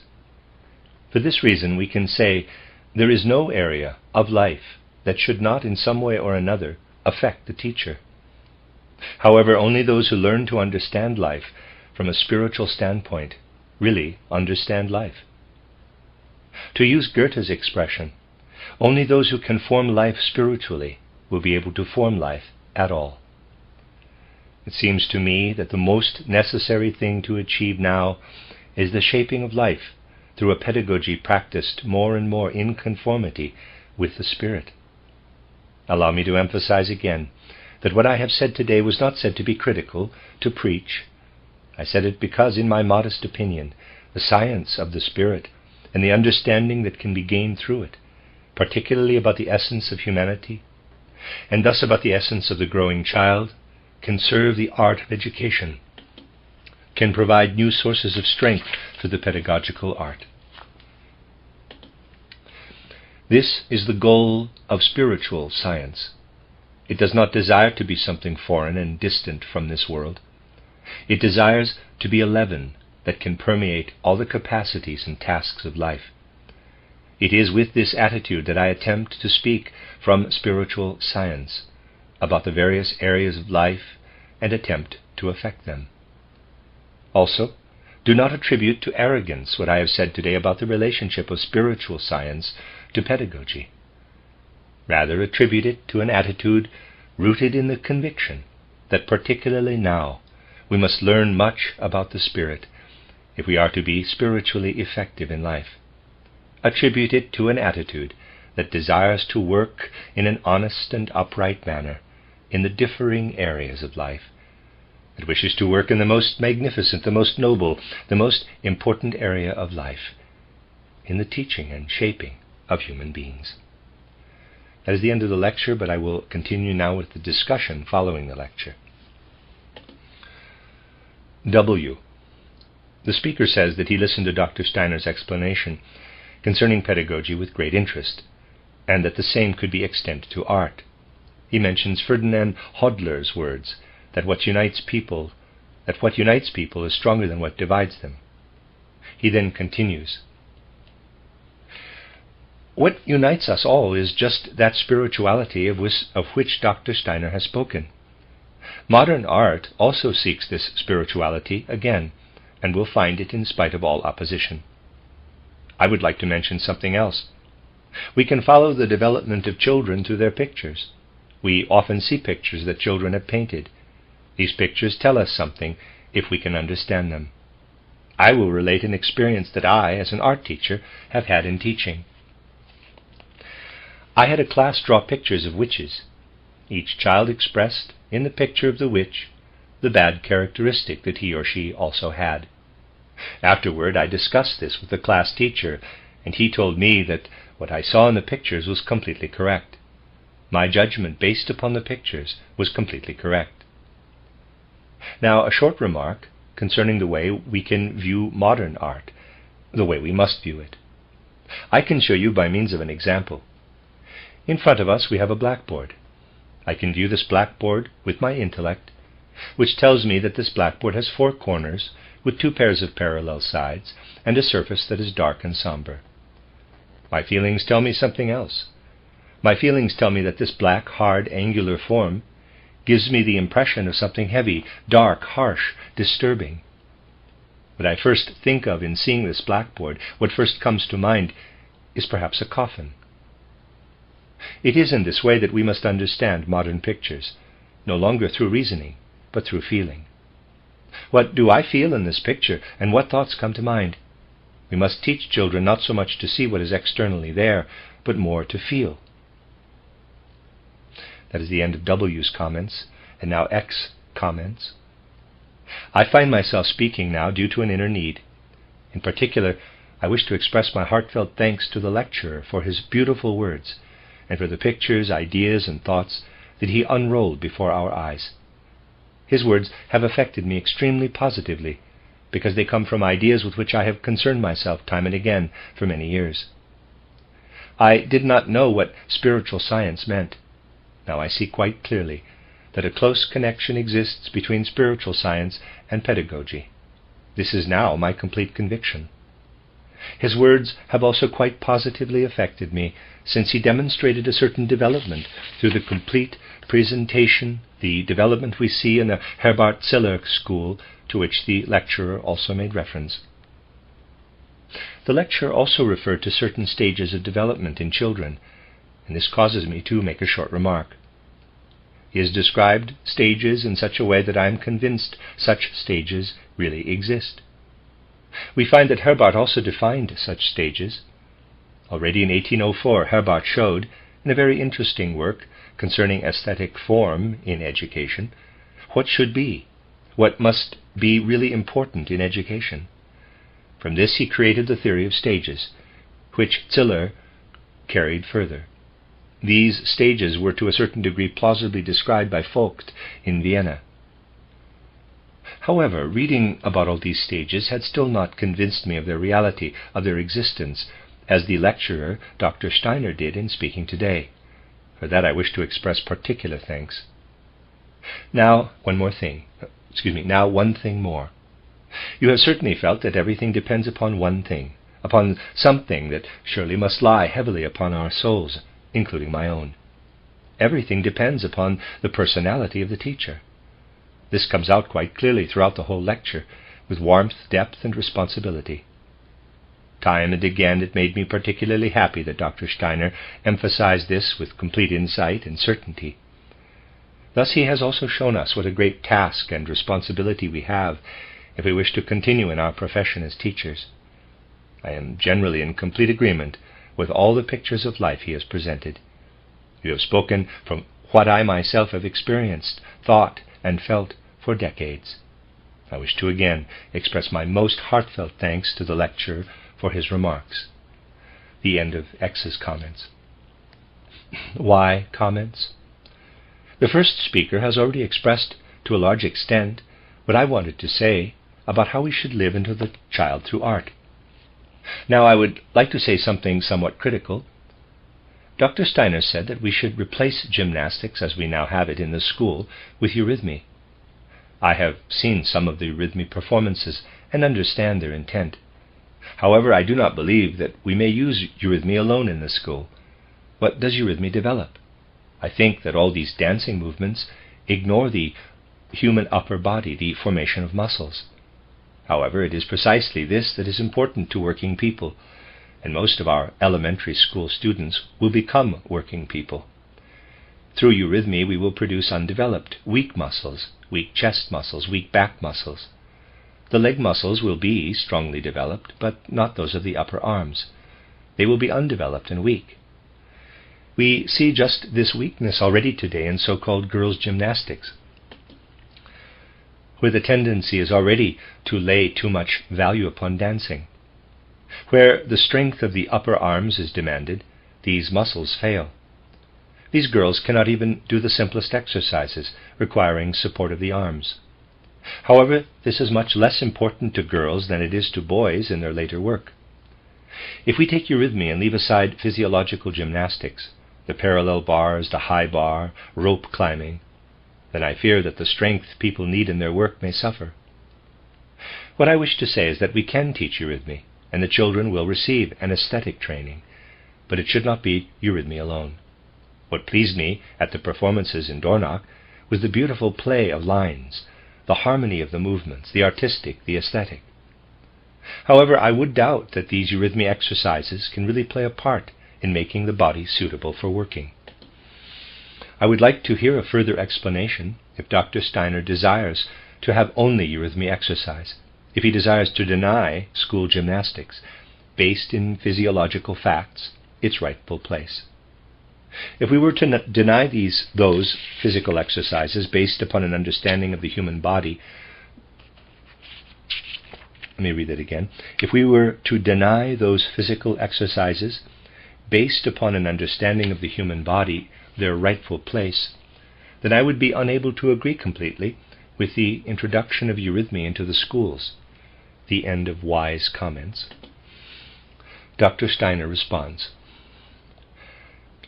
Speaker 1: For this reason we can say there is no area of life that should not in some way or another affect the teacher. However, only those who learn to understand life from a spiritual standpoint really understand life. To use Goethe's expression, only those who can form life spiritually will be able to form life at all. It seems to me that the most necessary thing to achieve now is the shaping of life through a pedagogy practiced more and more in conformity with the Spirit. Allow me to emphasize again that what I have said today was not said to be critical, to preach. I said it because, in my modest opinion, the science of the Spirit and the understanding that can be gained through it, particularly about the essence of humanity, and thus about the essence of the growing child, can serve the art of education, can provide new sources of strength to the pedagogical art. This is the goal of spiritual science. It does not desire to be something foreign and distant from this world. It desires to be a leaven that can permeate all the capacities and tasks of life. It is with this attitude that I attempt to speak from spiritual science about the various areas of life and attempt to affect them. Also, do not attribute to arrogance what I have said today about the relationship of spiritual science to pedagogy. Rather, attribute it to an attitude rooted in the conviction that particularly now we must learn much about the Spirit if we are to be spiritually effective in life. Attribute it to an attitude that desires to work in an honest and upright manner in the differing areas of life. It wishes to work in the most magnificent, the most noble, the most important area of life, in the teaching and shaping of human beings. That is the end of the lecture, but I will continue now with the discussion following the lecture. W. The speaker says that he listened to Dr. Steiner's explanation concerning pedagogy with great interest, and that the same could be extended to art. He mentions Ferdinand Hodler's words that what unites people is stronger than what divides them. He then continues, what unites us all is just that spirituality of which Dr. Steiner has spoken. Modern art also seeks this spirituality again, and will find it in spite of all opposition. I would like to mention something else. We can follow the development of children through their pictures. We often see pictures that children have painted. These pictures tell us something if we can understand them. I will relate an experience that I, as an art teacher, have had in teaching. I had a class draw pictures of witches. Each child expressed, in the picture of the witch, the bad characteristic that he or she also had. Afterward, I discussed this with the class teacher, and he told me that what I saw in the pictures was completely correct. My judgment based upon the pictures was completely correct. Now, a short remark concerning the way we can view modern art, the way we must view it. I can show you by means of an example. In front of us we have a blackboard. I can view this blackboard with my intellect, which tells me that this blackboard has 4 corners with 2 pairs of parallel sides and a surface that is dark and somber. My feelings tell me something else. My feelings tell me that this black, hard, angular form gives me the impression of something heavy, dark, harsh, disturbing. What I first think of in seeing this blackboard, what first comes to mind, is perhaps a coffin. It is in this way that we must understand modern pictures, no longer through reasoning, but through feeling. What do I feel in this picture, and what thoughts come to mind? We must teach children not so much to see what is externally there, but more to feel. That is the end of W's comments, and now X comments. I find myself speaking now due to an inner need. In particular, I wish to express my heartfelt thanks to the lecturer for his beautiful words, and for the pictures, ideas, and thoughts that he unrolled before our eyes. His words have affected me extremely positively, because they come from ideas with which I have concerned myself time and again for many years. I did not know what spiritual science meant. Now I see quite clearly that a close connection exists between spiritual science and pedagogy. This is now my complete conviction. His words have also quite positively affected me, since he demonstrated a certain development through the complete presentation, the development we see in the Herbart Ziller school, to which the lecturer also made reference. The lecturer also referred to certain stages of development in children, and this causes me to make a short remark. He has described stages in such a way that I am convinced such stages really exist. We find that Herbart also defined such stages. Already in 1804, Herbart showed, in a very interesting work concerning aesthetic form in education, what should be, what must be really important in education. From this he created the theory of stages, which Ziller carried further. These stages were to a certain degree plausibly described by Vogt in Vienna. However, reading about all these stages had still not convinced me of their reality, of their existence, as the lecturer, Dr. Steiner, did in speaking today. For that I wish to express particular thanks. Now, one thing more. You have certainly felt that everything depends upon one thing, upon something that surely must lie heavily upon our souls, including my own. Everything depends upon the personality of the teacher. This comes out quite clearly throughout the whole lecture, with warmth, depth, and responsibility. Time and again it made me particularly happy that Dr. Steiner emphasized this with complete insight and certainty. Thus he has also shown us what a great task and responsibility we have if we wish to continue in our profession as teachers. I am generally in complete agreement with all the pictures of life he has presented. You have spoken from what I myself have experienced, thought, and felt for decades. I wish to again express my most heartfelt thanks to the lecturer for his remarks. The end of X's comments. Why comments? The first speaker has already expressed to a large extent what I wanted to say about how we should live into the child through art. Now I would like to say something somewhat critical. Dr. Steiner said that we should replace gymnastics as we now have it in the school with Eurythmy. I have seen some of the Eurythmy performances and understand their intent. However, I do not believe that we may use Eurythmy alone in the school. What does Eurythmy develop? I think that all these dancing movements ignore the human upper body, the formation of muscles. However, it is precisely this that is important to working people, and most of our elementary school students will become working people. Through Eurythmy we will produce undeveloped, weak muscles, weak chest muscles, weak back muscles. The leg muscles will be strongly developed, but not those of the upper arms. They will be undeveloped and weak. We see just this weakness already today in so-called girls' gymnastics, where the tendency is already to lay too much value upon dancing. Where the strength of the upper arms is demanded, these muscles fail. These girls cannot even do the simplest exercises requiring support of the arms. However, this is much less important to girls than it is to boys in their later work. If we take Eurythmy and leave aside physiological gymnastics, the parallel bars, the high bar, rope climbing, then I fear that the strength people need in their work may suffer. What I wish to say is that we can teach Eurythmy, and the children will receive an aesthetic training, but it should not be Eurythmy alone. What pleased me at the performances in Dornach was the beautiful play of lines, the harmony of the movements, the artistic, the aesthetic. However, I would doubt that these Eurythmy exercises can really play a part in making the body suitable for working. I would like to hear a further explanation if Dr. Steiner desires to have only Eurythmy exercise, if he desires to deny school gymnastics, based in physiological facts, its rightful place. If we were to deny those physical exercises based upon an understanding of the human body, let me read that again. If we were to deny those physical exercises based upon an understanding of the human body, their rightful place, then I would be unable to agree completely with the introduction of Eurythmy into the schools. The end of Y's comments. Dr. Steiner responds.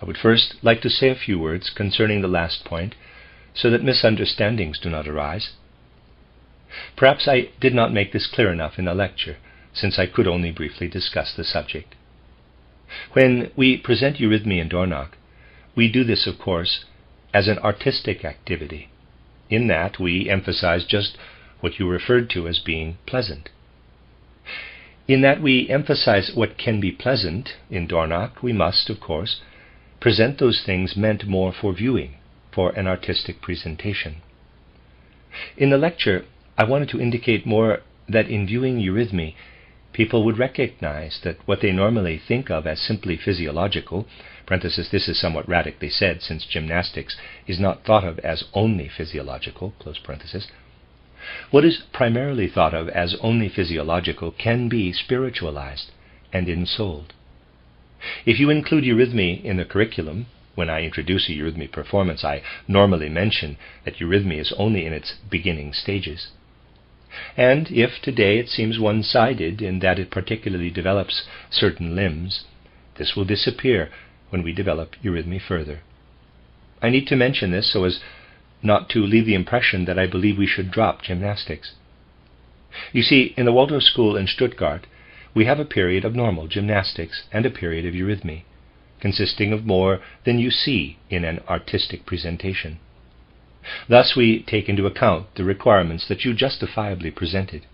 Speaker 1: I would first like to say a few words concerning the last point, so that misunderstandings do not arise. Perhaps I did not make this clear enough in the lecture, since I could only briefly discuss the subject. When we present Eurythmy in Dornach, we do this, of course, as an artistic activity. In that we emphasize just what you referred to as being pleasant. In that we emphasize what can be pleasant in Dornach, we must, of course, present those things meant more for viewing, for an artistic presentation. In the lecture, I wanted to indicate more that in viewing Eurythmy, people would recognize that what they normally think of as simply physiological, parenthesis, this is somewhat radically said since gymnastics is not thought of as only physiological, close parenthesis, what is primarily thought of as only physiological can be spiritualized and ensouled. If you include Eurythmy in the curriculum, when I introduce a Eurythmy performance, I normally mention that Eurythmy is only in its beginning stages. And if today it seems one-sided in that it particularly develops certain limbs, this will disappear when we develop Eurythmy further. I need to mention this so as not to leave the impression that I believe we should drop gymnastics. You see, in the Waldorf school in Stuttgart, we have a period of normal gymnastics and a period of Eurythmy, consisting of more than you see in an artistic presentation. Thus we take into account the requirements that you justifiably presented.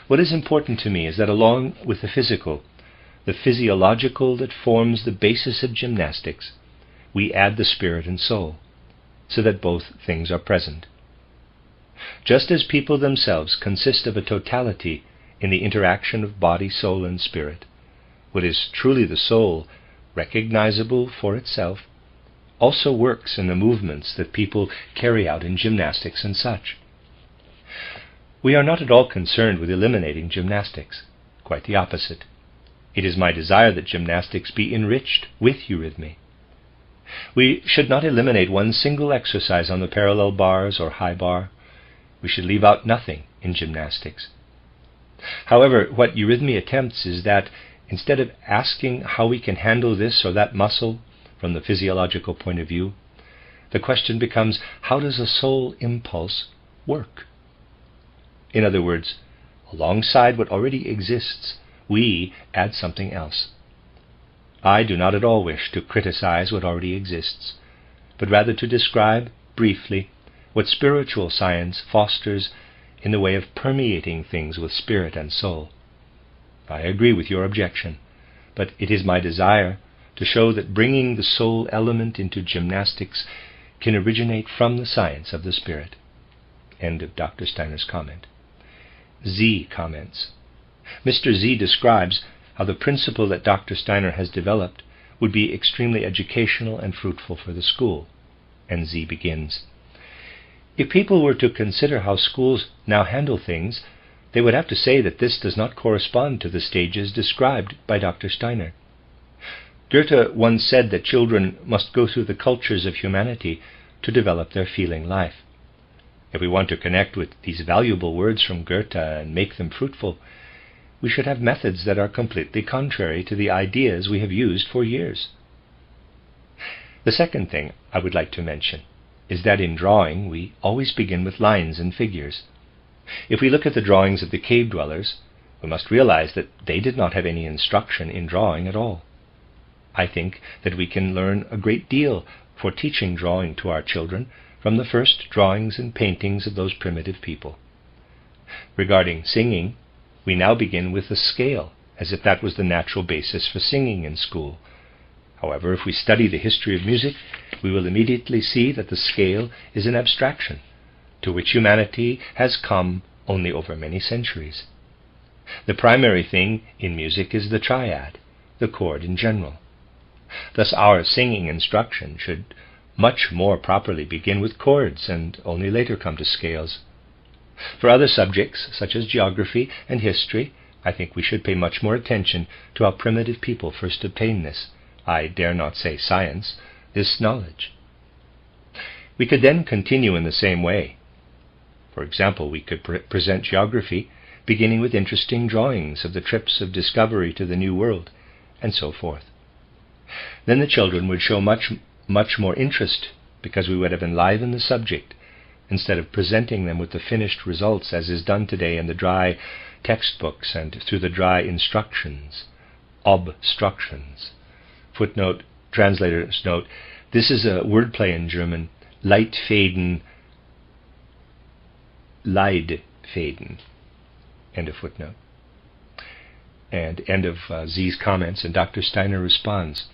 Speaker 1: What is important to me is that along with the physical, the physiological that forms the basis of gymnastics, we add the spirit and soul. so that both things are present. Just as people themselves consist of a totality in the interaction of body, soul, and spirit, what is truly the soul, recognizable for itself, also works in the movements that people carry out in gymnastics and such. We are not at all concerned with eliminating gymnastics. Quite the opposite. It is my desire that gymnastics be enriched with eurythmy. We should not eliminate one single exercise on the parallel bars or high bar. We should leave out nothing in gymnastics. However, what eurythmy attempts is that instead of asking how we can handle this or that muscle from the physiological point of view, the question becomes, how does a soul impulse work? In other words, alongside what already exists, we add something else. I do not at all wish to criticize what already exists, but rather to describe, briefly, what spiritual science fosters in the way of permeating things with spirit and soul. I agree with your objection, but it is my desire to show that bringing the soul element into gymnastics can originate from the science of the spirit. End of Dr. Steiner's comment. Z comments. Mr. Z describes how the principle that Dr. Steiner has developed would be extremely educational and fruitful for the school. And Z begins, if people were to consider how schools now handle things, they would have to say that this does not correspond to the stages described by Dr. Steiner. Goethe once said that children must go through the cultures of humanity to develop their feeling life. If we want to connect with these valuable words from Goethe and make them fruitful, we should have methods that are completely contrary to the ideas we have used for years. The second thing I would like to mention is that in drawing we always begin with lines and figures. If we look at the drawings of the cave dwellers, we must realize that they did not have any instruction in drawing at all. I think that we can learn a great deal for teaching drawing to our children from the first drawings and paintings of those primitive people. Regarding singing, we now begin with the scale, as if that was the natural basis for singing in school. However, if we study the history of music, we will immediately see that the scale is an abstraction, to which humanity has come only over many centuries. The primary thing in music is the triad, the chord in general. Thus our singing instruction should much more properly begin with chords and only later come to scales. For other subjects, such as geography and history, I think we should pay much more attention to how primitive people first obtained this, I dare not say science, this knowledge. We could then continue in the same way. For example, we could present geography beginning with interesting drawings of the trips of discovery to the New World, and so forth. Then the children would show much more interest, because we would have enlivened the subject, instead of presenting them with the finished results as is done today in the dry textbooks and through the dry instructions, obstructions. Footnote, translator's note, this is a wordplay in German, Leitfäden, Leidfäden, end of footnote. And end of Z's comments, and Dr. Steiner responds,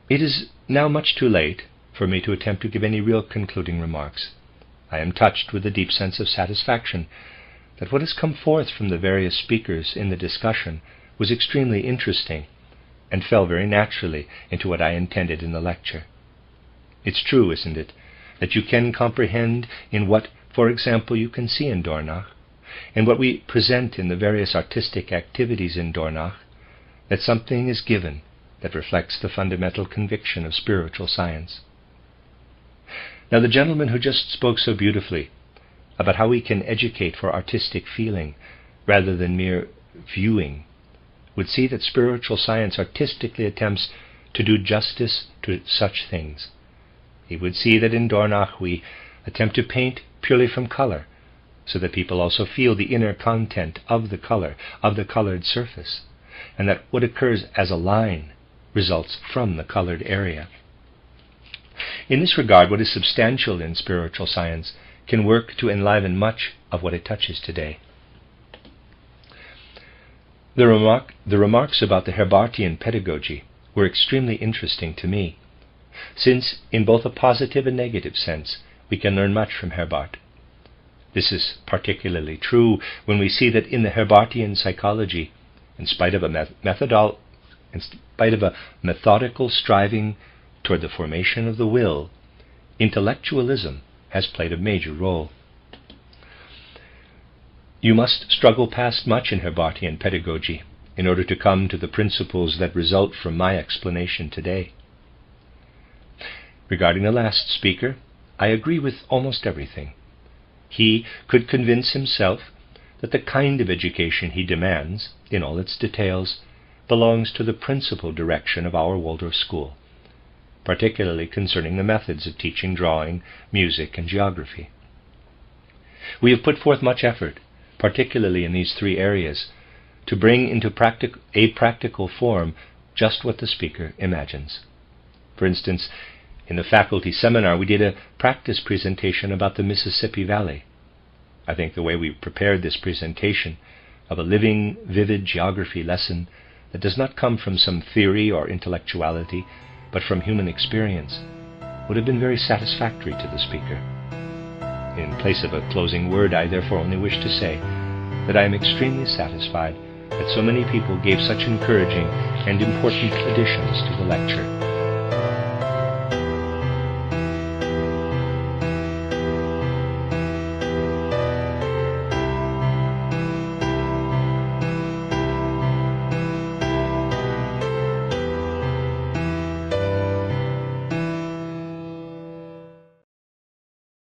Speaker 1: it is now much too late for me to attempt to give any real concluding remarks. I am touched with a deep sense of satisfaction that what has come forth from the various speakers in the discussion was extremely interesting and fell very naturally into what I intended in the lecture. It's true, isn't it, that you can comprehend in what, for example, you can see in Dornach, and what we present in the various artistic activities in Dornach, that something is given that reflects the fundamental conviction of spiritual science. Now the gentleman who just spoke so beautifully about how we can educate for artistic feeling rather than mere viewing would see that spiritual science artistically attempts to do justice to such things. He would see that in Dornach we attempt to paint purely from color, so that people also feel the inner content of the color, of the colored surface, and that what occurs as a line results from the colored area. In this regard, what is substantial in spiritual science can work to enliven much of what it touches today. The remarks about the Herbartian pedagogy were extremely interesting to me. since in both a positive and negative sense we can learn much from Herbart. This is particularly true when we see that in the Herbartian psychology, in spite of a methodical striving toward the formation of the will, intellectualism has played a major role. You must struggle past much in Herbartian pedagogy in order to come to the principles that result from my explanation today. Regarding the last speaker, I agree with almost everything. He could convince himself that the kind of education he demands, in all its details, belongs to the principal direction of our Waldorf school, particularly concerning the methods of teaching drawing, music, and geography. We have put forth much effort, particularly in these three areas, to bring into a practical form just what the speaker imagines. For instance, in the faculty seminar we did a practice presentation about the Mississippi Valley. I think the way we prepared this presentation of a living, vivid geography lesson that does not come from some theory or intellectuality, but from human experience, would have been very satisfactory to the speaker. In place of a closing word, I therefore only wish to say that I am extremely satisfied that so many people gave such encouraging and important additions to the lecture.